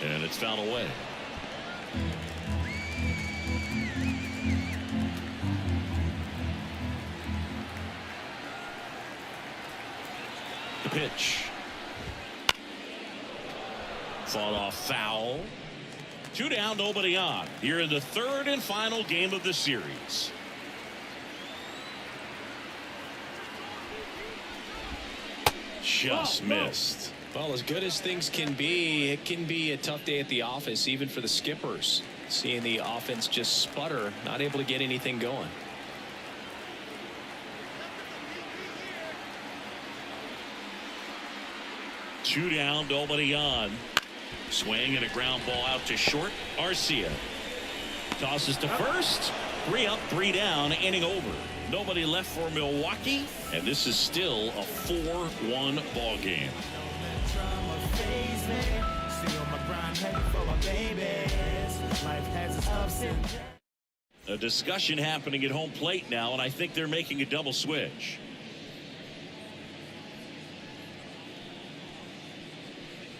And it's fouled away. The pitch. Fought off foul. 2 down, nobody on. Here in the 3rd and final game of the series. Just missed. Well, as good as things can be, it can be a tough day at the office, even for the skippers. Seeing the offense just sputter, not able to get anything going. Two down, nobody on. Swing and a ground ball out to short. Arcia tosses to first. 3 up, 3 down, inning over. Nobody left for Milwaukee, and this is still a 4-1 ball game. A discussion happening at home plate now, and I think they're making a double switch.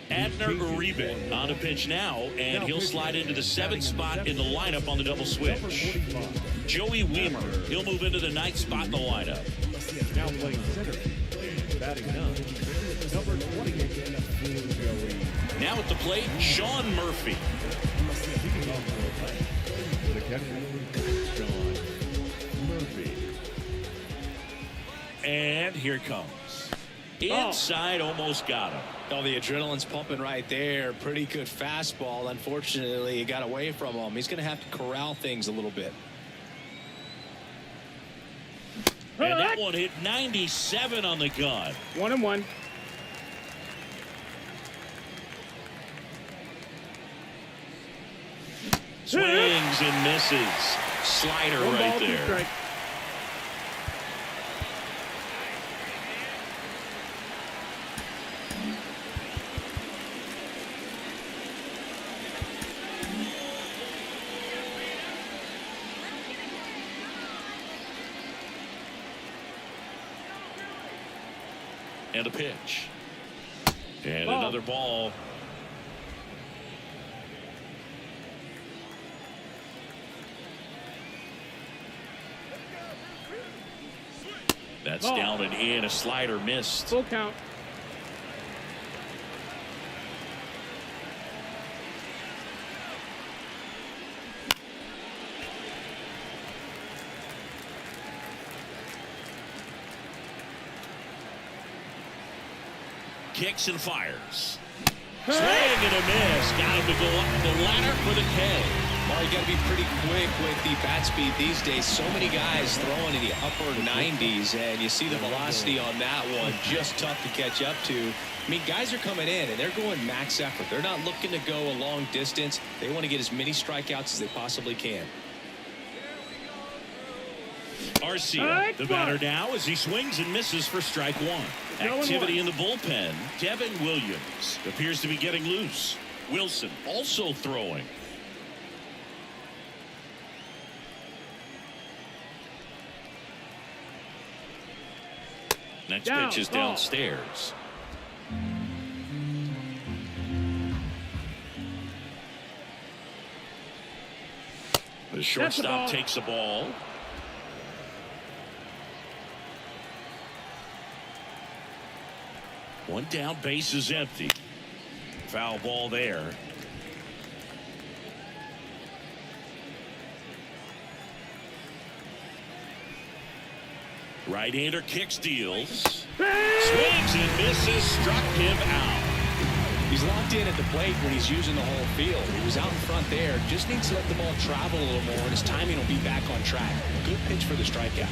Adner Uribe on a pitch now, and he'll slide into the 7th spot in the lineup on the double switch. Joey Weimer, he'll move into the 9th spot in the lineup. Now playing center, batting 9, number 28. Now at the plate, Sean Murphy. The catcher, Sean Murphy. And here comes. Inside, almost got him. Oh, the adrenaline's pumping right there. Pretty good fastball. Unfortunately, it got away from him. He's going to have to corral things a little bit. And that one hit 97 on the gun. 1-1. Swings and misses. Slider right there. And a pitch. And another ball. That's down and in. A slider missed. Full count. Kicks and fires. Swing and a miss. Got him to go up the ladder for the K. Oh, you got to be pretty quick with the bat speed these days. So many guys throwing in the upper 90s, and you see the velocity on that one. Just tough to catch up to. I mean, guys are coming in, and they're going max effort. They're not looking to go a long distance. They want to get as many strikeouts as they possibly can. Arcia, the batter now, as he swings and misses for strike one. Activity in the bullpen. Devin Williams appears to be getting loose. Wilson also throwing. Next pitch is downstairs. The shortstop takes the ball. One down, base is empty. Foul ball there. Right-hander kicks, deals. Swings and misses, struck him out. He's locked in at the plate when he's using the whole field. He was out in front there. Just needs to let the ball travel a little more, and his timing will be back on track. Good pitch for the strikeout.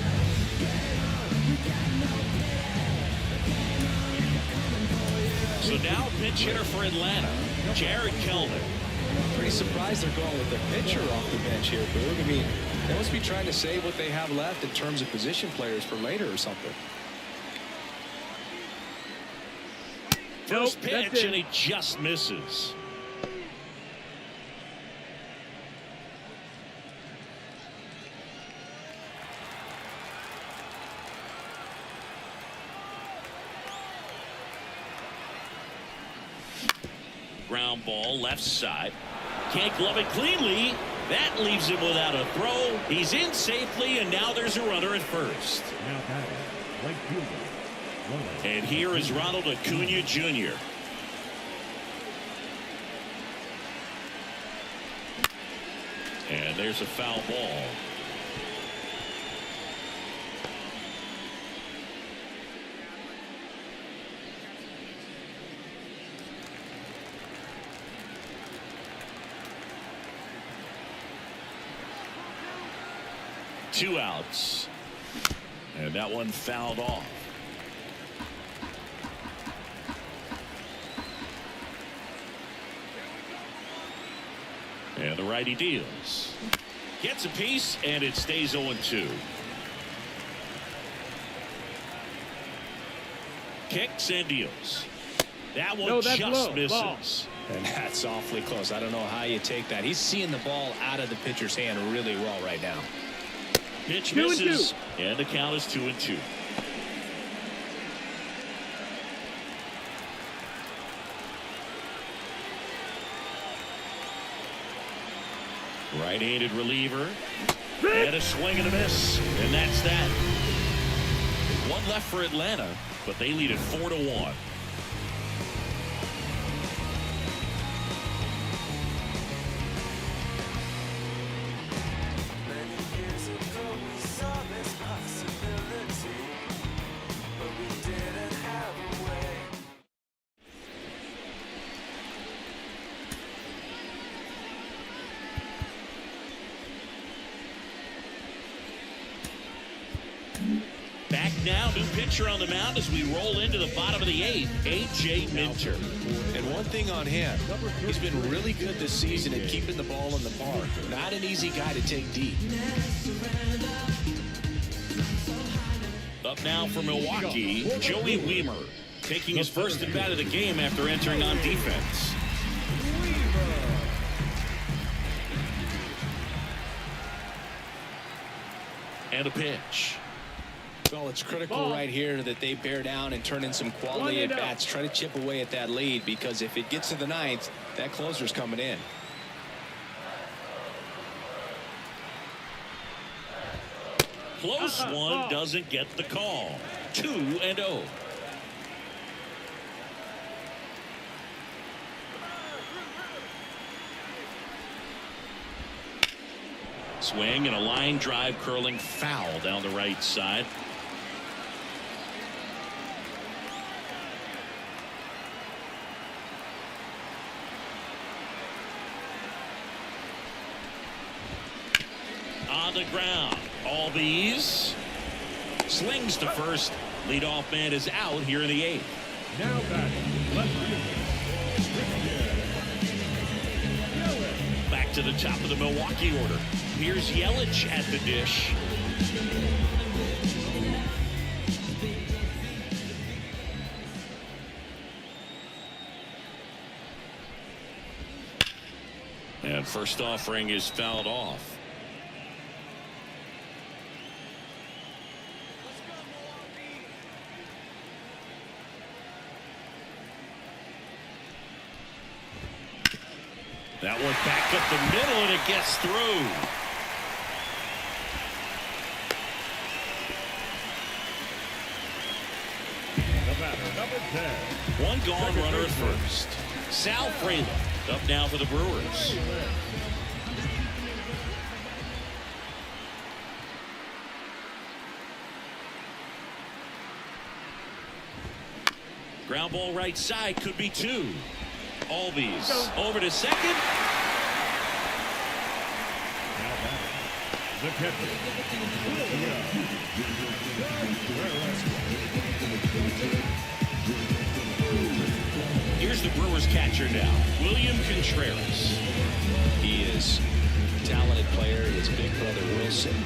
So now pinch hitter for Atlanta, Jared Kelvin. Pretty surprised they're going with the pitcher off the bench here, Boog. I mean, they must be trying to save what they have left in terms of position players for later or something. First pitch, and he just misses. Ground ball left side. Can't glove it cleanly. That leaves him without a throw. He's in safely, and now there's a runner at first. Now batting, right fielder. And here is Ronald Acuna Jr. And there's a foul ball. Two outs. And that one fouled off. And the righty deals. Gets a piece, and it stays 0-2. Kicks and deals. That one just misses. And that's awfully close. I don't know how you take that. He's seeing the ball out of the pitcher's hand really well right now. Pitch misses, and the count is 2-2. Right-handed reliever, and a swing and a miss, and that's that. One left for Atlanta, but they lead it 4-1. Back now, new pitcher on the mound as we roll into the bottom of the 8th, A.J. Minter. And one thing on him, he's been really good this season at keeping the ball in the park. Not an easy guy to take deep. Up now for Milwaukee, Joey Wiemer, taking his first at bat of the game after entering on defense. And a pitch. Well, it's critical right here that they bear down and turn in some quality at bats. Try to chip away at that lead, because if it gets to the 9th, that closer's coming in. Close one, doesn't get the call. 2-0. Swing and a line drive curling foul down the right side. on the ground. Albies slings to first. Leadoff man is out here in the 8th. Now batting, left field. Back to the top of the Milwaukee order. Here's Yelich at the dish. And first offering is fouled off. That one back up the middle, and it gets through. The batter, number 10. One gone runner at first. Sal Frelick up now for the Brewers. Ground ball right side, could be 2. Albies over to second. Now batting, the catcher. Here's the Brewers catcher now, William Contreras. He is a talented player. His big brother Wilson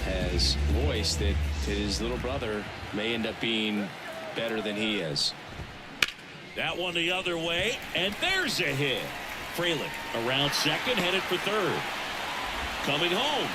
has voiced that his little brother may end up being better than he is. That one the other way, and there's a hit. Frelick around second, headed for third. Coming home.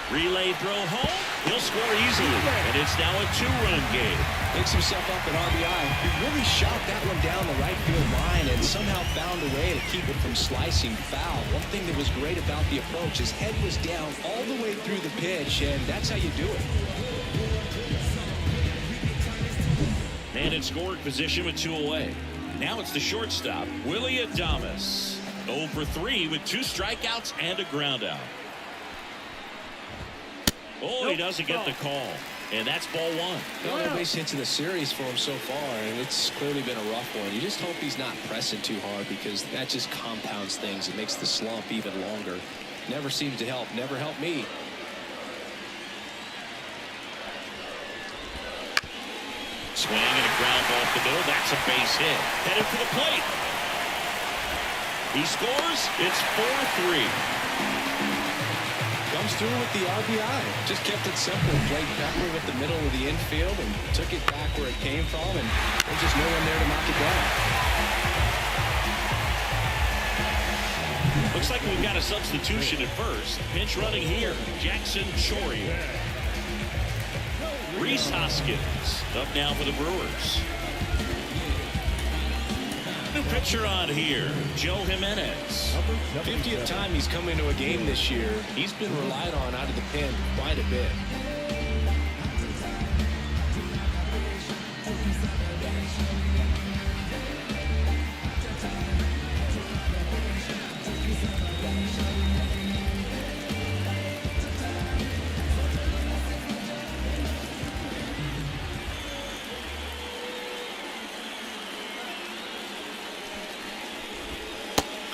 Relay throw home. He'll score easily, and it's now a 2-run game. Picks himself up an RBI. He really shot that one down the right field line and somehow found a way to keep it from slicing foul. One thing that was great about the approach, his head was down all the way through the pitch, and that's how you do it. Man in scoring position with 2 away. Now it's the shortstop, Willie Adames. 0 for 3 with 2 strikeouts and a ground out. Oh, he doesn't get the call. And that's ball 1. No base hits in the series for him so far, and it's clearly been a rough one. You just hope he's not pressing too hard, because that just compounds things. It makes the slump even longer. Never seems to help. Never helped me. Swing and a ground ball off the middle. That's a base hit. Headed for the plate. He scores. It's 4-3. Comes through with the RBI. Just kept it simple. Played backward with the middle of the infield and took it back where it came from, and there's just no one there to knock it down. Looks like we've got a substitution at first. Pinch running here. Jackson Choria. Reese Hoskins up now for the Brewers. New pitcher on here, Joe Jimenez. 50th time he's come into a game this year. He's been relied on out of the pen quite a bit.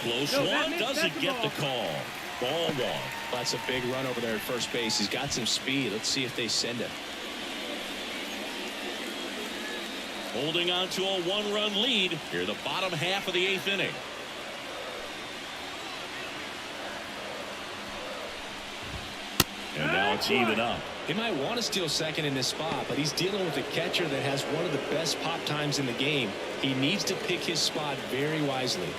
Close one, doesn't get the call. Ball 1. That's a big run over there at first base. He's got some speed. Let's see if they send him. Holding on to a 1-run lead here, the bottom half of the 8th inning. And now it's even up. He might want to steal second in this spot, but he's dealing with a catcher that has one of the best pop times in the game. He needs to pick his spot very wisely.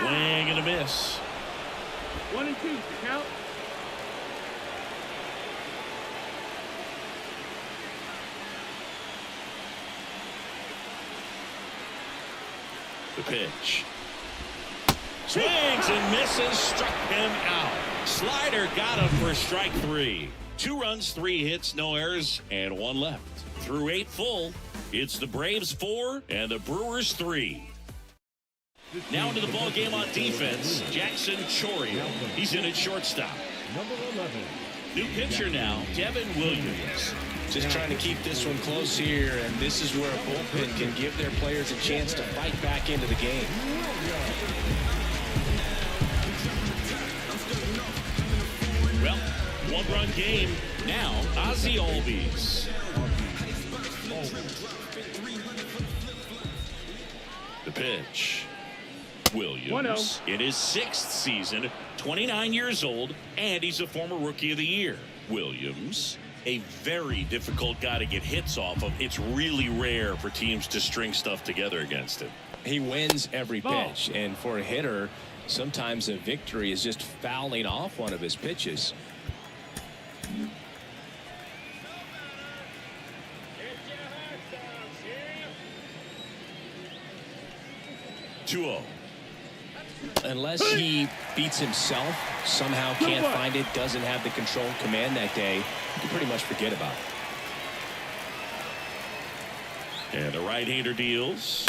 Swing and a miss. 1 and 2 to count. The pitch. Swings and misses, struck him out. Slider got him for strike 3. 2 runs, 3 hits, no errors, and 1 left. Through 8 full, it's the Braves 4 and the Brewers 3. Now into the ball game on defense, Jackson Choria. He's in at shortstop. Number 11. New pitcher now, Devin Williams. Just trying to keep this one close here, and this is where a bullpen can give their players a chance to fight back into the game. Well, one-run game now. Ozzie Albies. The pitch. Williams in his 6th season, 29 years old, and he's a former Rookie of the Year. Williams, a very difficult guy to get hits off of. It's really rare for teams to string stuff together against him. He wins every pitch, and for a hitter, sometimes a victory is just fouling off one of his pitches. 2-0. Unless he beats himself, somehow can't find it, doesn't have the control command that day, you can pretty much forget about it. And the right-hander deals.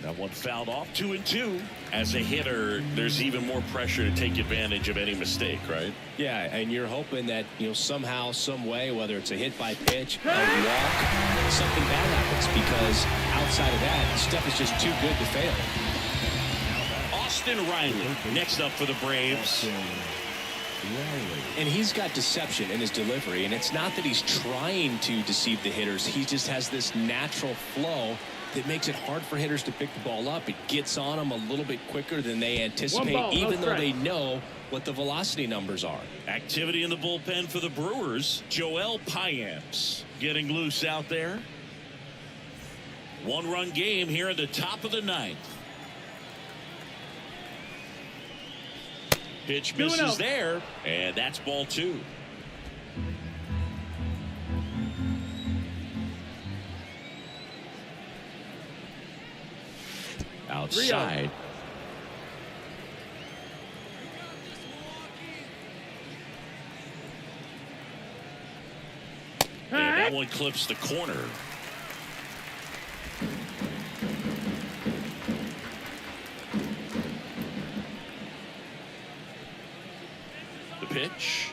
That one fouled off. 2-2. As a hitter, there's even more pressure to take advantage of any mistake, right? Yeah, and you're hoping that, somehow, some way, whether it's a hit by pitch, a walk, something bad happens, because outside of that, stuff is just too good to fail. Austin Riley next up for the Braves. And he's got deception in his delivery, and it's not that he's trying to deceive the hitters. He just has this natural flow that makes it hard for hitters to pick the ball up. It gets on them a little bit quicker than they anticipate, even though they know what the velocity numbers are. Activity in the bullpen for the Brewers. Joel Payamps getting loose out there. One-run game here in the top of the 9th. Pitch misses there, and that's ball 2. Outside. And that one clips the corner. The pitch.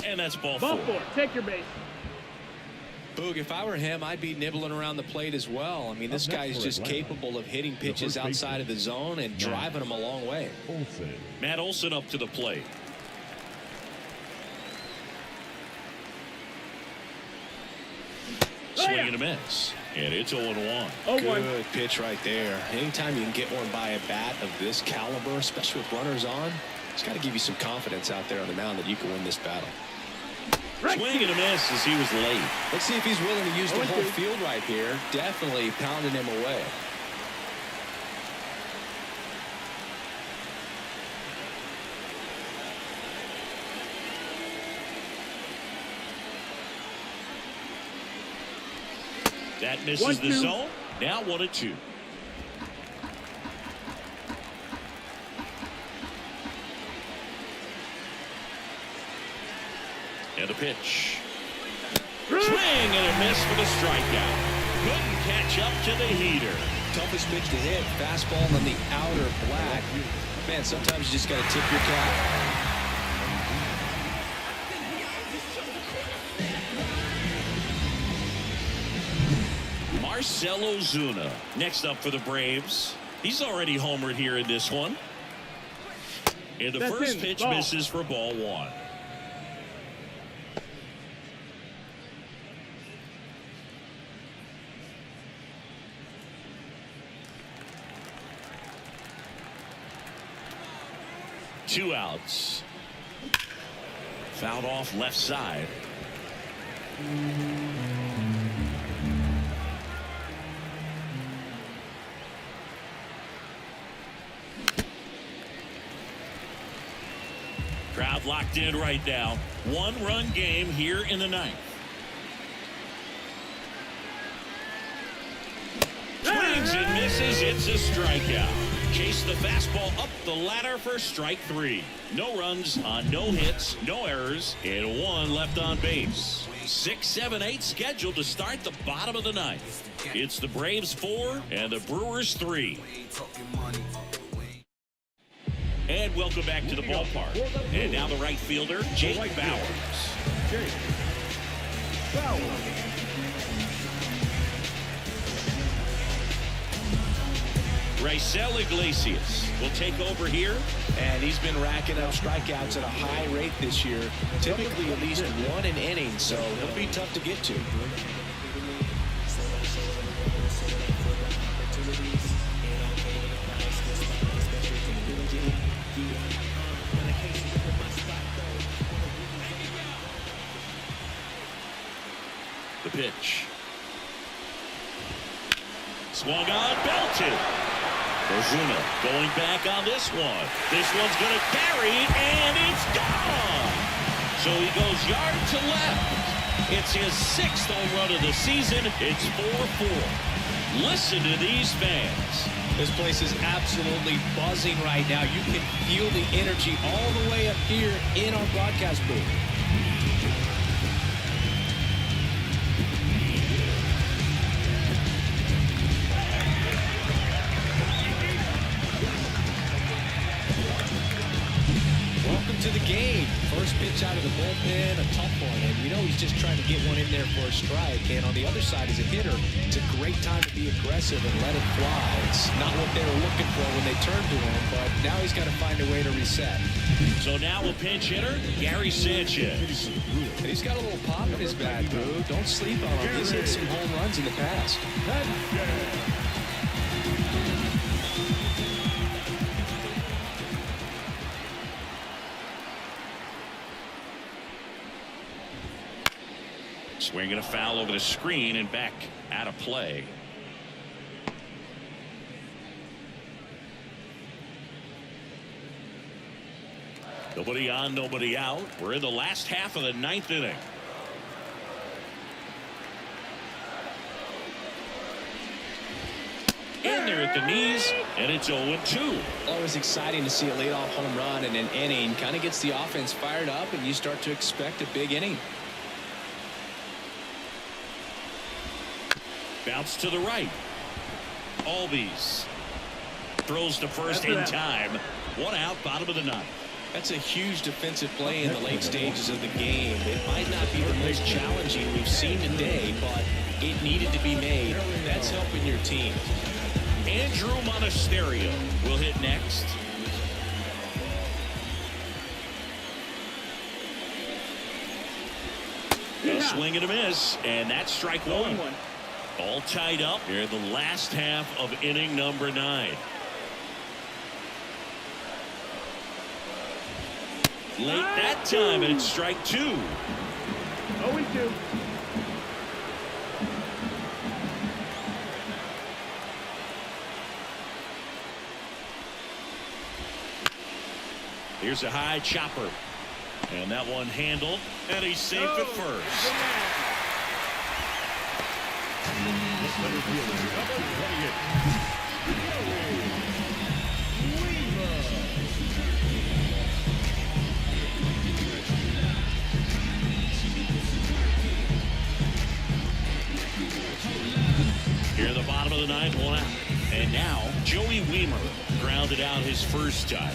And that's ball 4. Take your base. Boog, if I were him, I'd be nibbling around the plate as well. I mean, this guy is just capable of hitting pitches outside of the zone and driving them a long way. Matt Olson up to the plate. Swing and a miss. And it's 0-1. Good pitch right there. Anytime you can get one by a bat of this caliber, especially with runners on, it's got to give you some confidence out there on the mound that you can win this battle. Swing and a miss as he was late. Let's see if he's willing to use the whole field right here. Definitely pounding him away. That misses the zone. Now 1-2. And a pitch. Swing and a miss for the strikeout. Couldn't catch up to the heater. Toughest pitch to hit. Fastball on the outer black. Man, sometimes you just got to tip your cap. Marcell Ozuna next up for the Braves. He's already homered here in this one. And the first pitch misses for ball 1. Two outs. Fouled off left side. Crowd locked in right now. One-run game here in the 9th. Swings and misses. It's a strikeout. Chase the fastball up the ladder for strike 3. No runs on no hits, no errors, and 1 left on base. 6, 7, 8 scheduled to start the bottom of the 9th. It's the Braves 4 and the Brewers 3. And welcome back to the ballpark. And now the right fielder, Jake Bauers. Raisel Iglesias will take over here. And he's been racking up strikeouts at a high rate this year, typically at least one an inning, so it'll be tough to get to. The pitch. Swung on, belted. Ozuna going back on this one. This one's going to carry, and it's gone. So he goes yard to left. It's his 6th home run of the season. It's 4-4. Listen to these fans. This place is absolutely buzzing right now. You can feel the energy all the way up here in our broadcast booth. To the game. First pitch out of the bullpen, a tough one, and you know he's just trying to get one in there for a strike. And on the other side, as a hitter, it's a great time to be aggressive and let it fly. It's not what they were looking for when they turned to him, but now he's got to find a way to reset. So now a pinch hitter, Gary Sanchez. And he's got a little pop in his bat, Drew. Don't sleep on him. He's hit some home runs in the past. Swinging a foul over the screen and back out of play. Nobody on, nobody out. We're in the last half of the 9th inning. In there at the knees, and it's 0-2. Always exciting to see a leadoff home run in an inning. Kind of gets the offense fired up, and you start to expect a big inning. Bounce to the right. Albies throws to first in time. 1 out, bottom of the 9th. That's a huge defensive play in the late stages of the game. It might not be the most challenging we've seen today, but it needed to be made. That's helping your team. Andrew Monasterio will hit next. A swing and a miss, and that's strike 1. All tied up here in the last half of inning number 9. Late that time, and it's strike 2. 0-2. Here's a high chopper. And that one handled, and he's safe at first. Here in the bottom of the 9th, 1 out. And now Joey Weimer grounded out his first time.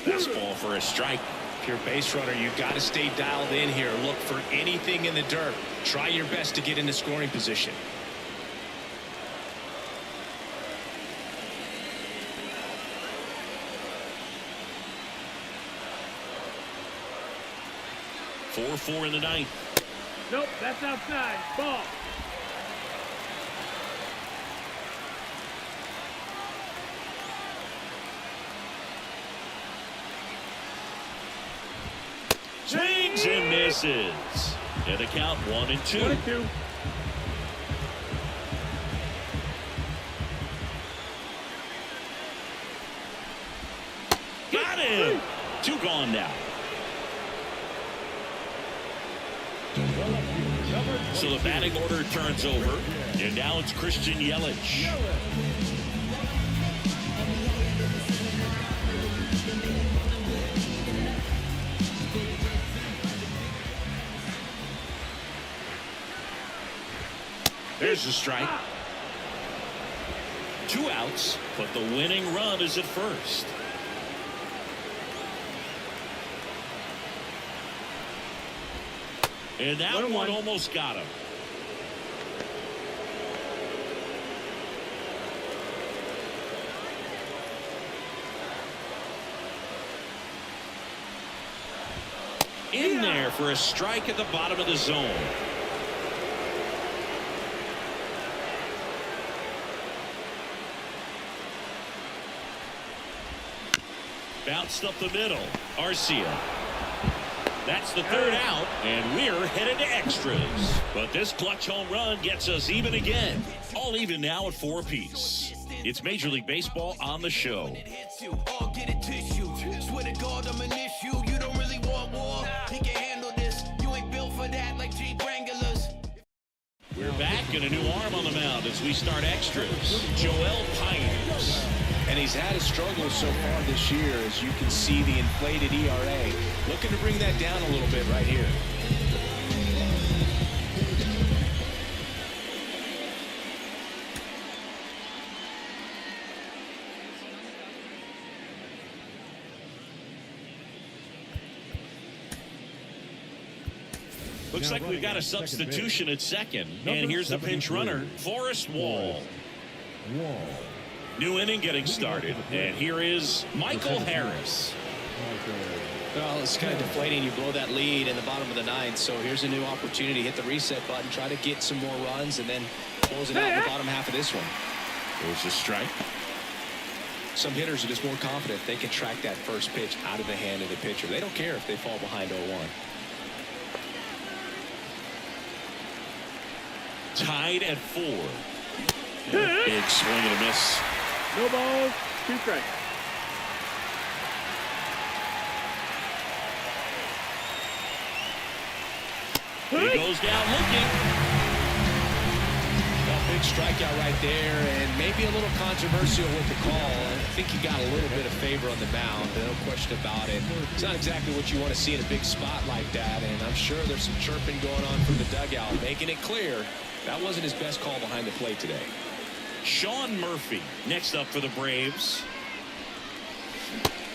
Fastball for a strike. If you're a base runner, you've got to stay dialed in here. Look for anything in the dirt. Try your best to get into scoring position. Four in the 9th. Nope, that's outside. Ball. Swings and misses. And the count 1-2. 1-2. Got him. 2 gone now. So the batting order turns over, and now it's Christian Yelich. There's the strike. 2 outs, but the winning run is at first. And that one almost got him. In there for a strike at the bottom of the zone. Bounced up the middle. Arcia. That's the third out, and we're headed to extras. But this clutch home run gets us even again. All even now at 4 apiece. It's Major League Baseball on the show. We're back and a new arm on the mound as we start extras. Joel Pines. And he's had a struggle so far this year, as you can see the inflated ERA. Looking to bring that down a little bit right here. Looks like we've got a substitution at second. And here's the pinch runner, Forrest Wall. New inning getting started. And here is Michael Harris. Well, it's kind of deflating. You blow that lead in the bottom of the ninth. So here's a new opportunity. Hit the reset button. Try to get some more runs and then close it out in the bottom half of this one. There's a strike. Some hitters are just more confident. They can track that first pitch out of the hand of the pitcher. They don't care if they fall behind 0-1. Tied at 4. Big swing and a miss. No balls, 2 strikes. He goes down looking. Well, big strikeout right there, and maybe a little controversial with the call. I think he got a little bit of favor on the mound, no question about it. It's not exactly what you want to see in a big spot like that, and I'm sure there's some chirping going on from the dugout, making it clear that wasn't his best call behind the plate today. Sean Murphy next up for the Braves.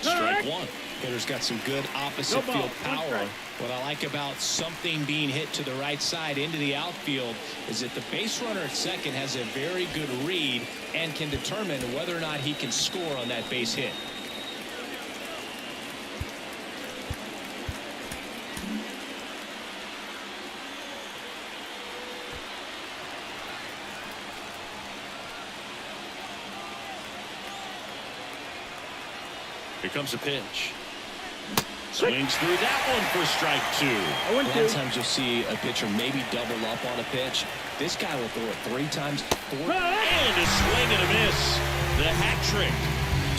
Strike 1. Hitter's got some good opposite field power. What I like about something being hit to the right side into the outfield is that the base runner at second has a very good read and can determine whether or not he can score on that base hit. Here comes a pitch. Swings through that one for strike 2. A lot of times you'll see a pitcher maybe double up on a pitch. This guy will throw it 3 times, 4. And a swing and a miss. The hat trick.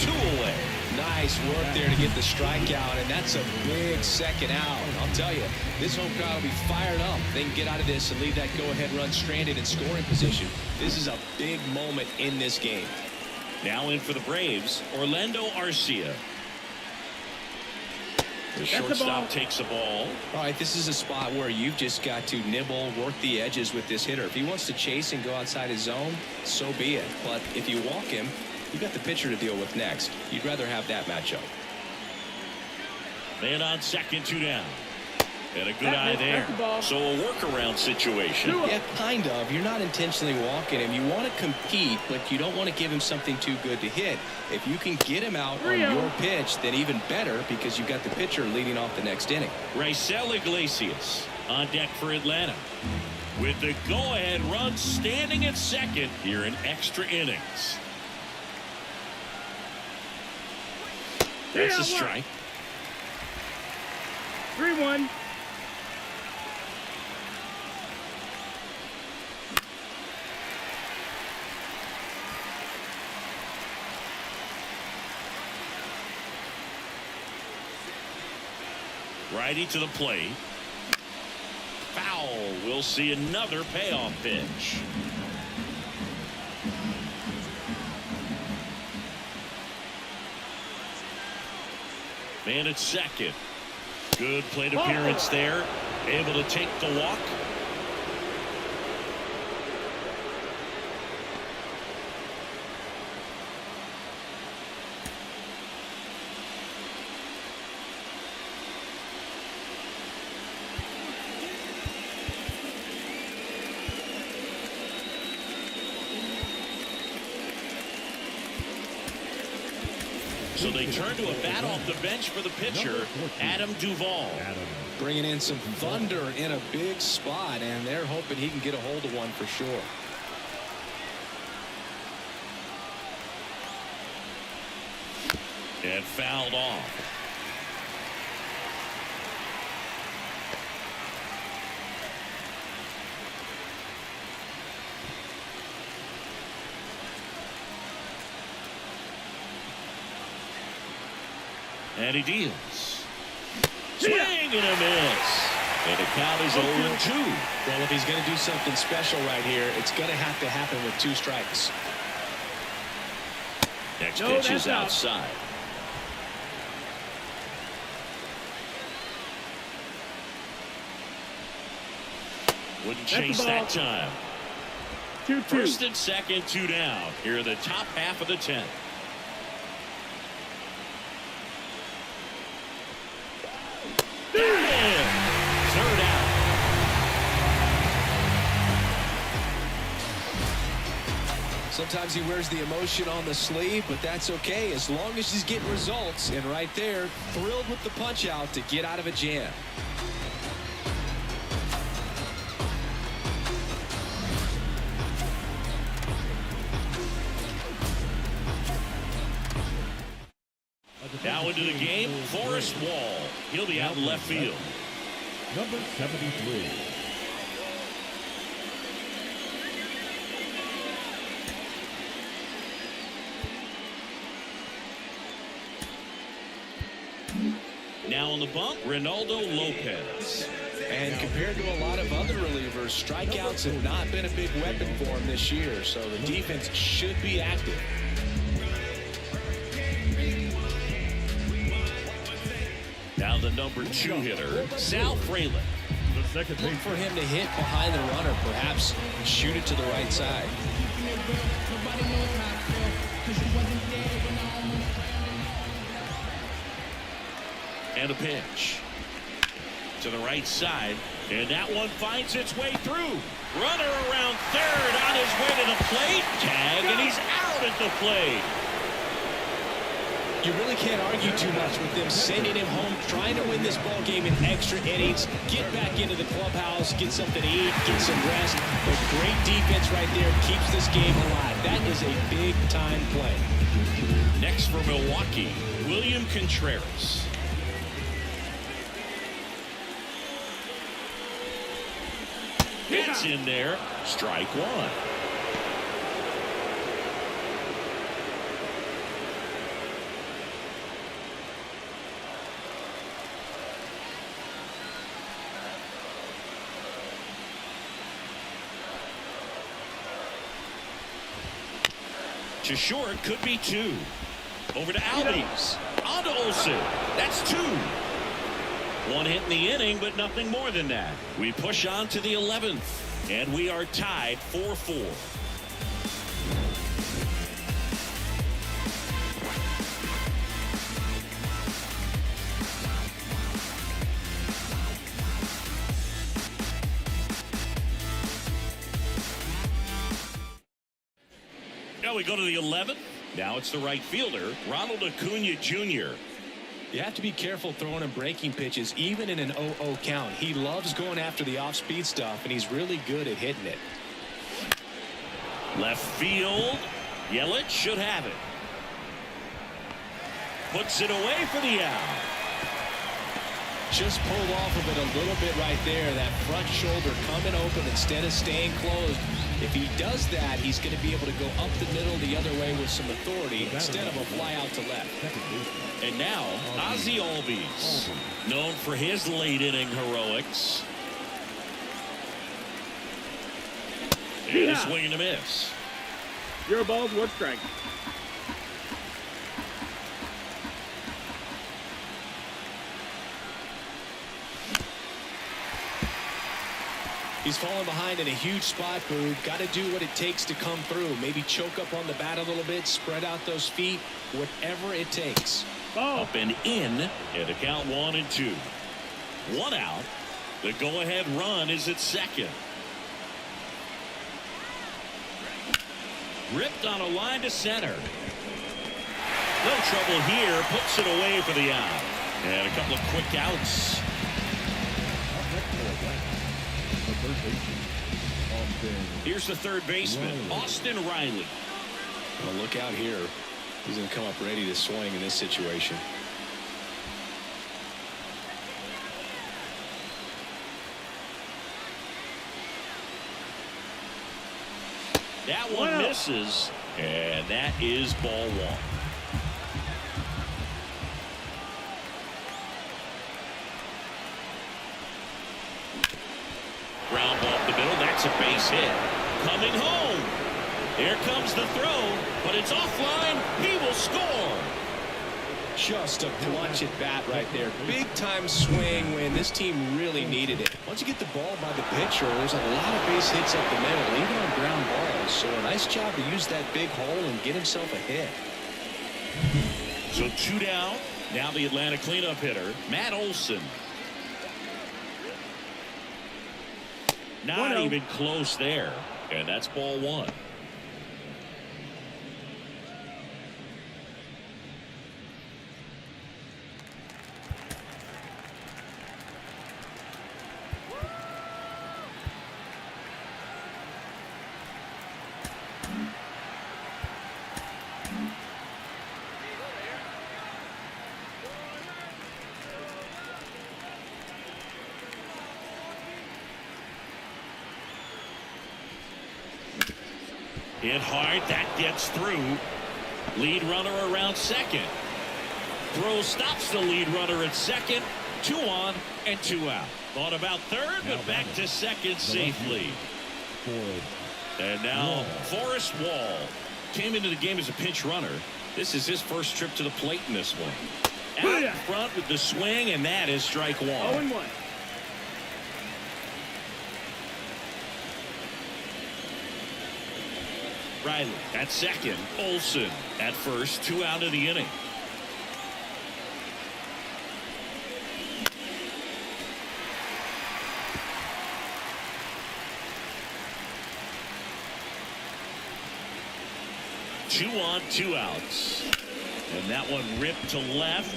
2 away. Nice work there to get the strikeout, and that's a big second out. I'll tell you, this home crowd will be fired up. They can get out of this and leave that go-ahead run stranded in scoring position. This is a big moment in this game. Now in for the Braves, Orlando Arcia. The shortstop takes the ball. All right, this is a spot where you've just got to nibble, work the edges with this hitter. If he wants to chase and go outside his zone, so be it. But if you walk him, you've got the pitcher to deal with next. You'd rather have that matchup. Man on second, 2 down. And a good eye there. So a workaround situation. Yeah, kind of. You're not intentionally walking him. You want to compete, but you don't want to give him something too good to hit. If you can get him out on your pitch, then even better, because you've got the pitcher leading off the next inning. Raisel Iglesias on deck for Atlanta. With the go-ahead run standing at second here in extra innings. That's a strike. 3-1. Righty to the plate. Foul. We'll see another payoff pitch. Man at second. Good plate appearance there. Able to take the walk. So they turn to a bat off the bench for the pitcher, Adam Duvall. Bringing in some thunder in a big spot, and they're hoping he can get a hold of one for sure. And fouled off. And he deals. Swing and a miss. And the count is 0-2. Well, if he's going to do something special right here, it's going to have to happen with 2 strikes. Next pitch is outside. Wouldn't chase that time. 2-2. First and second, 2 down. Here are the top half of the 10th. Third out. Sometimes he wears the emotion on the sleeve, but that's okay as long as he's getting results. And right there, thrilled with the punch out to get out of a jam. Now into the game, Forrest Wall. He'll be out in left field. Number 73. Now on the bump, Ronaldo Lopez. And compared to a lot of other relievers, strikeouts have not been a big weapon for him this year, so the defense should be active. Now the number 2 hitter, Sal Frelick. The second Look for him to hit behind the runner, perhaps shoot it to the right side. And a pitch to the right side, and that one finds its way through. Runner around third on his way to the plate. Tag, and he's out at the plate. You really can't argue too much with them sending him home, trying to win this ball game in extra innings, get back into the clubhouse, get something to eat, get some rest. But great defense right there keeps this game alive. That is a big-time play. Next for Milwaukee, William Contreras. Hits in there, strike 1. To short, could be 2. Over to Albies. On to Olsen. That's 2. 1 hit in the inning, but nothing more than that. We push on to the 11th, and we are tied 4-4. Now we go to the 11th. Now it's the right fielder, Ronald Acuna Jr. You have to be careful throwing him breaking pitches, even in an 0-0 count. He loves going after the off-speed stuff, and he's really good at hitting it. Left field. Yelich should have it. Puts it away for the out. Just pulled off of it a little bit right there. That front shoulder coming open instead of staying closed. If he does that, he's going to be able to go up the middle the other way with some authority instead of a fly out to left. And now, Ozzie Albies, known for his late inning heroics. And a swing and a miss. 0 balls, 1 strike. He's falling behind in a huge spot, Boo. Got to do what it takes to come through. Maybe choke up on the bat a little bit, spread out those feet, whatever it takes. Up and in, and a count 1-2. 1 out. The go-ahead run is at second. Ripped on a line to center. No trouble here. Puts it away for the out. And a couple of quick outs. Here's the third baseman, Austin Riley. Well, look out here. He's going to come up ready to swing in this situation. That one misses, and that is ball one. Ground ball up the middle. That's a base hit. Coming home. Here comes the throw, but it's offline. He will score. Just a clutch at bat right there. Big time swing when this team really needed it. Once you get the ball by the pitcher, there's a lot of base hits up the middle, even on ground balls. So a nice job to use that big hole and get himself a hit. So 2 down. Now the Atlanta cleanup hitter, Matt Olson. Not even close there. And that's ball one. Hit hard. That gets through. Lead runner around second. Throw stops the lead runner at second. 2 on and 2 out. Thought about third, but back to second safely. And now Forrest Wall came into the game as a pinch runner. This is his first trip to the plate in this one. Out front with the swing, and that is strike one. 0-1. Riley at second. Olson at first. 2 out of the inning. Two on, 2 outs. And that one ripped to left.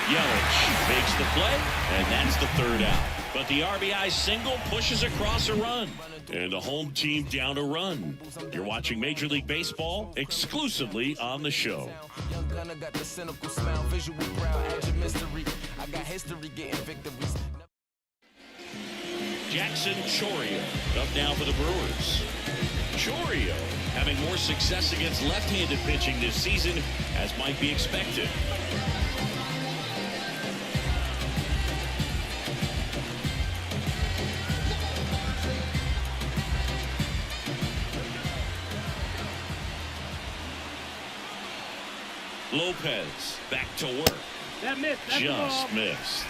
Yelich makes the play, and that's the 3rd out. But the RBI single pushes across a run. And the home team down a run. You're watching Major League Baseball exclusively on the show. Young gunner got the cynical smile, visual proud, edge of mystery. I got history getting victories. Jackson Chourio up now for the Brewers. Chourio having more success against left-handed pitching this season, as might be expected. Lopez back to work. That missed. That's the ball. Just missed.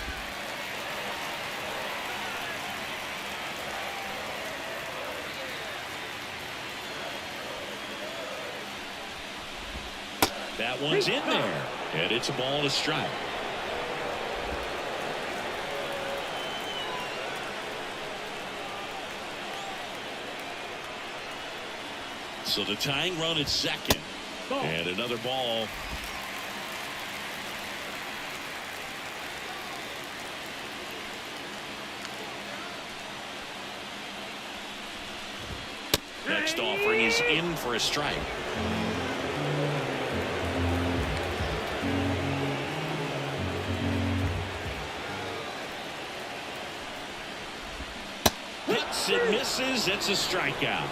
That one's in there, and it's a ball and a strike. So the tying run at second, and another ball. Next offering is in for a strike. Hits and misses. It's a strikeout.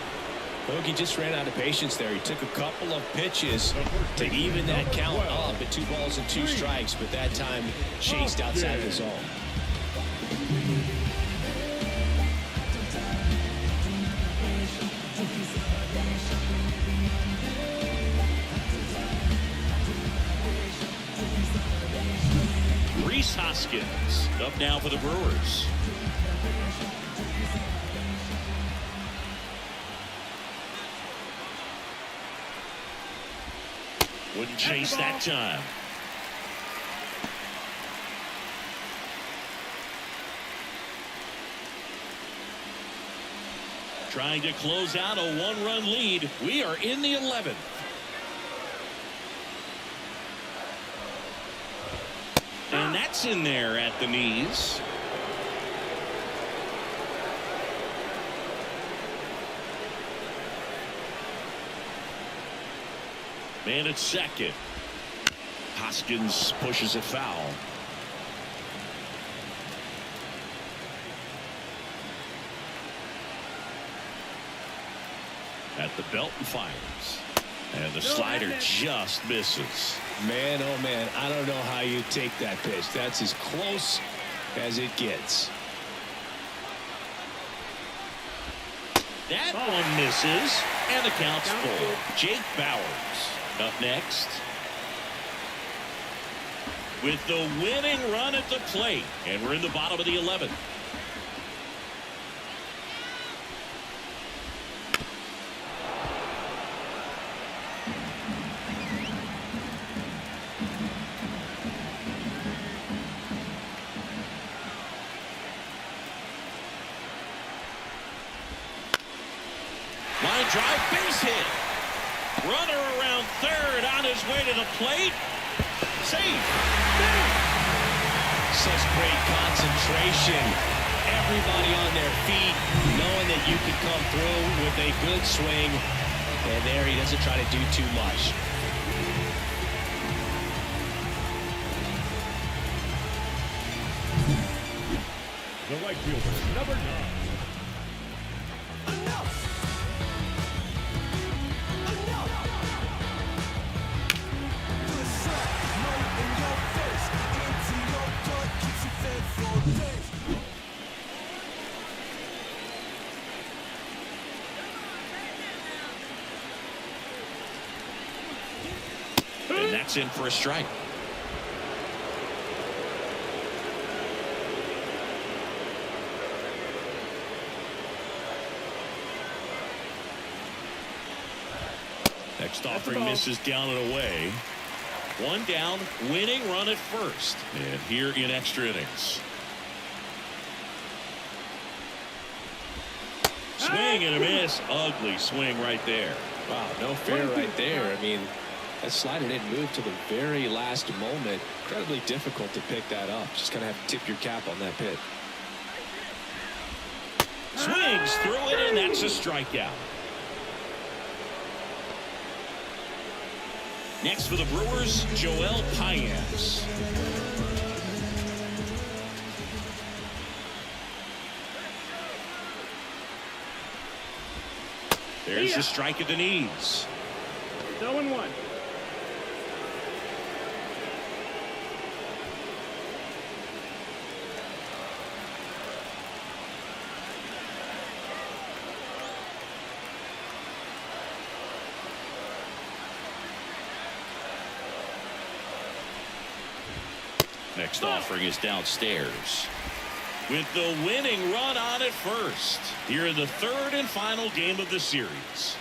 Bogey just ran out of patience there. He took a couple of pitches to even that count up at 2 balls and 2 strikes, but that time chased outside of the zone. Rhys Hoskins up now for the Brewers. Wouldn't chase that time. Trying to close out a 1-run lead. We are in the 11th. That's in there at the knees. Man at second. Hoskins pushes it foul. At the belt and fires. And the slider just misses. Man, oh man, I don't know how you take that pitch. That's as close as it gets. That one misses, and the count's full. Jake Bauers up next. With the winning run at the plate, and we're in the bottom of the 11th. Line drive, base hit. Runner around third on his way to the plate. Safe. Such great concentration. Everybody on their feet, knowing that you can come through with a good swing. And there he doesn't try to do too much. The right fielder, number 9. And that's in for a strike. Next offering misses down and away. One down, winning run at first. And here in extra innings. Swing and a miss. Ugly swing right there. Wow, no fair right there. I mean, that slider didn't move to the very last moment. Incredibly difficult to pick that up. Just kind of have to tip your cap on that pitch. Swings through it, and that's a strikeout. Next for the Brewers, Joel Payamps. There's the strike at the knees. 0-1. Next offering is downstairs. With the winning run on at first. Here in the third and final game of the series.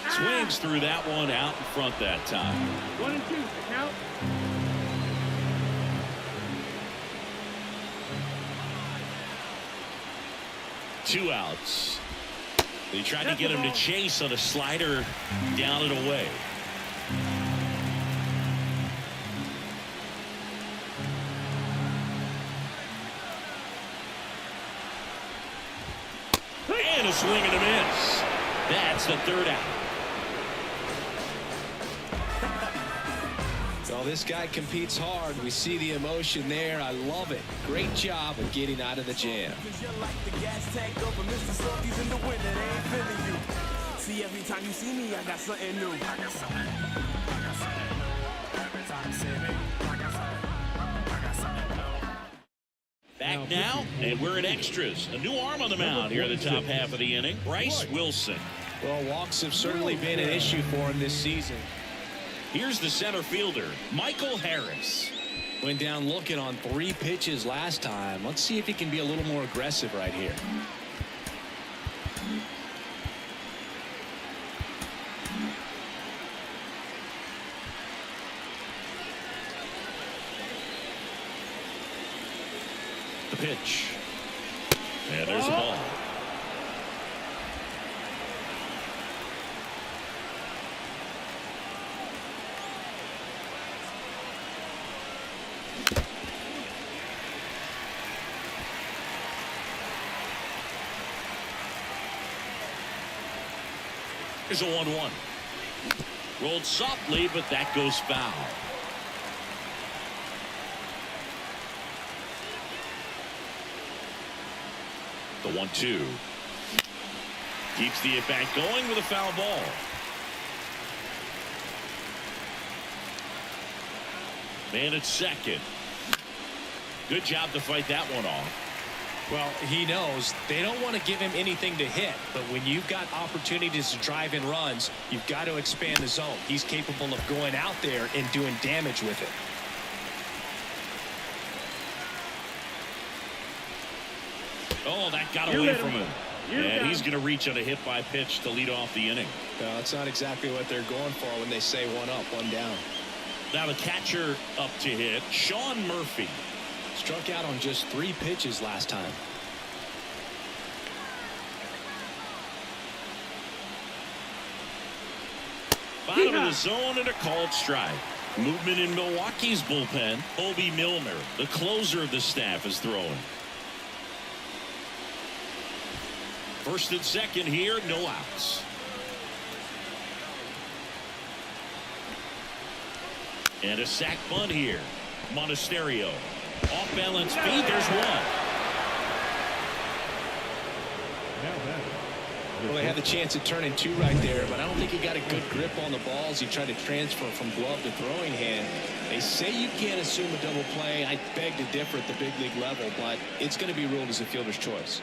Swings through that one out in front that time. 1-2, count. Two outs. They tried to get him to chase on a slider down and away. And a swing and a miss. That's the third out. Well, this guy competes hard. We see the emotion there. I love it. Great job of getting out of the jam. See, every time you see me, I got something new. Back now, and we're in extras. A new arm on the mound here in the top half of the inning. Bryce Wilson. Well, walks have certainly been an issue for him this season. Here's the center fielder, Michael Harris. Went down looking on 3 pitches last time. Let's see if he can be a little more aggressive right here. The pitch. And there's the ball. Here's a 1-1. Rolled softly, but that goes foul. The 1-2. Keeps the at-bat going with a foul ball. Man at second. Good job to fight that one off. Well, he knows they don't want to give him anything to hit, but when you've got opportunities to drive in runs, you've got to expand the zone. He's capable of going out there and doing damage with it. Oh, that got away from him. And he's going to reach on a hit-by pitch to lead off the inning. No, that's not exactly what they're going for when they say one up, one down. Now the catcher up to hit, Sean Murphy. Struck out on just 3 pitches last time. Bottom of the zone and a called strike. Movement in Milwaukee's bullpen. Obi Milner, the closer of the staff, is throwing. First and second here, no outs. And a sac bunt here. Monasterio. Off balance feed, there's one. Well, they had the chance at turning 2 right there, but I don't think he got a good grip on the balls. He tried to transfer from glove to throwing hand. They say you can't assume a double play. I beg to differ at the big league level, but it's going to be ruled as a fielder's choice.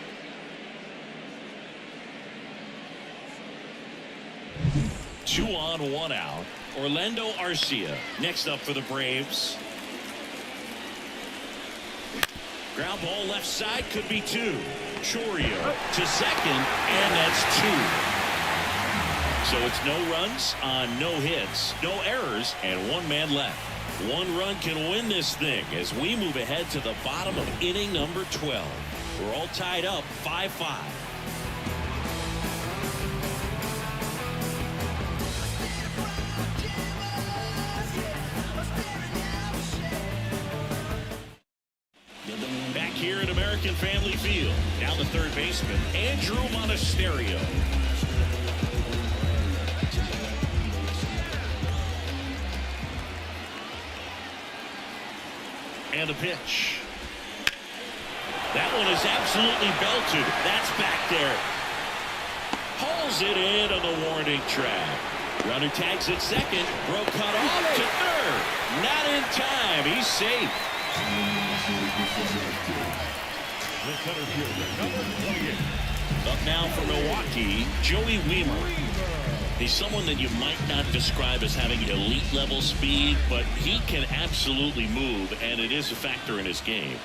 Two on, one out. Orlando Arcia next up for the Braves. Ground ball left side, could be 2. Chorio to second, and that's 2. So it's no runs on no hits, no errors, and 1 man left. 1 run can win this thing as we move ahead to the bottom of inning number 12. We're all tied up 5-5. Back here at American Family Field. Now the third baseman, Andrew Monasterio. And a pitch. That one is absolutely belted. That's back there. Hauls it in on the warning track. Runner tags at second. Broke cut off to third. Not in time. He's safe. Up now for Milwaukee, Joey Wiemer. He's someone that you might not describe as having elite level speed, but he can absolutely move, and it is a factor in his game.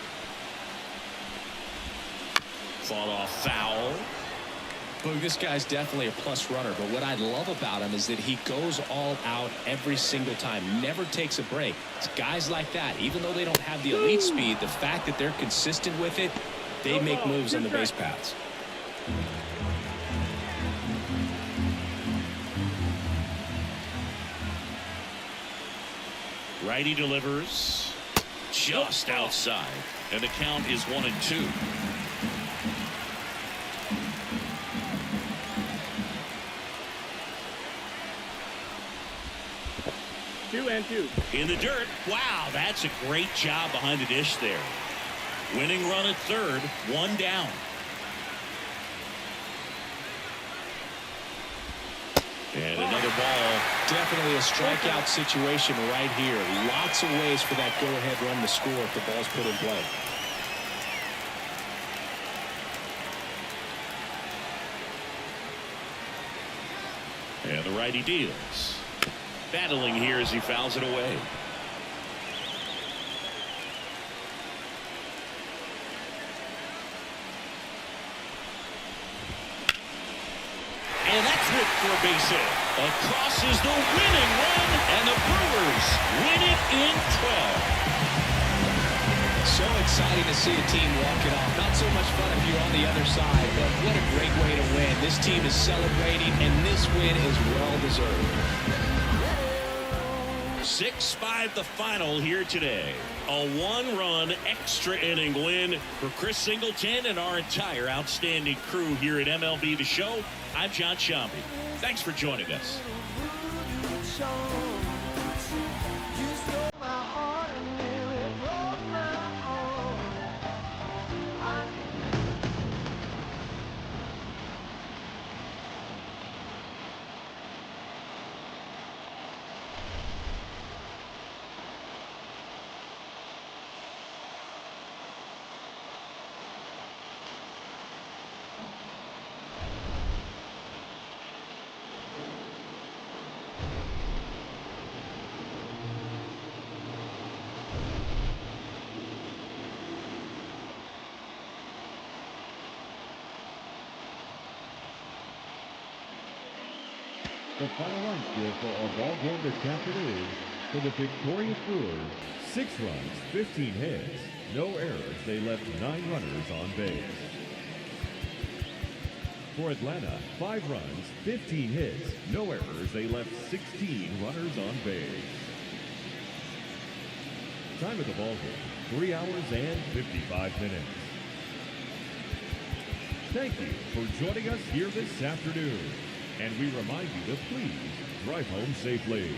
Fought off foul. Look, this guy's definitely a plus runner, but what I love about him is that he goes all out every single time, never takes a break. It's guys like that, even though they don't have the elite speed, the fact that they're consistent with it, they make moves on the base paths. Righty delivers just outside, and the count is 1-2. 2-2. In the dirt. Wow, that's a great job behind the dish there. Winning run at third, 1 down. And another ball. Definitely a strikeout situation right here. Lots of ways for that go-ahead run to score if the ball's put in play. And the righty deals. Battling here as he fouls it away. And that's ripped for a base hit. Across is the winning run, and the Brewers win it in 12. So exciting to see a team walk it off. Not so much fun if you're on the other side, but what a great way to win. This team is celebrating, and this win is well deserved. 6-5 the final here today. A 1-run extra inning win for Chris Singleton and our entire outstanding crew here at MLB The Show. I'm John Shambi. Thanks for joining us. The final line score for our ball game this afternoon for the victorious Brewers, 6 runs, 15 hits, no errors. They left 9 runners on base. For Atlanta, 5 runs, 15 hits, no errors. They left 16 runners on base. Time of the ball game, 3 hours and 55 minutes. Thank you for joining us here this afternoon. And we remind you to please drive home safely.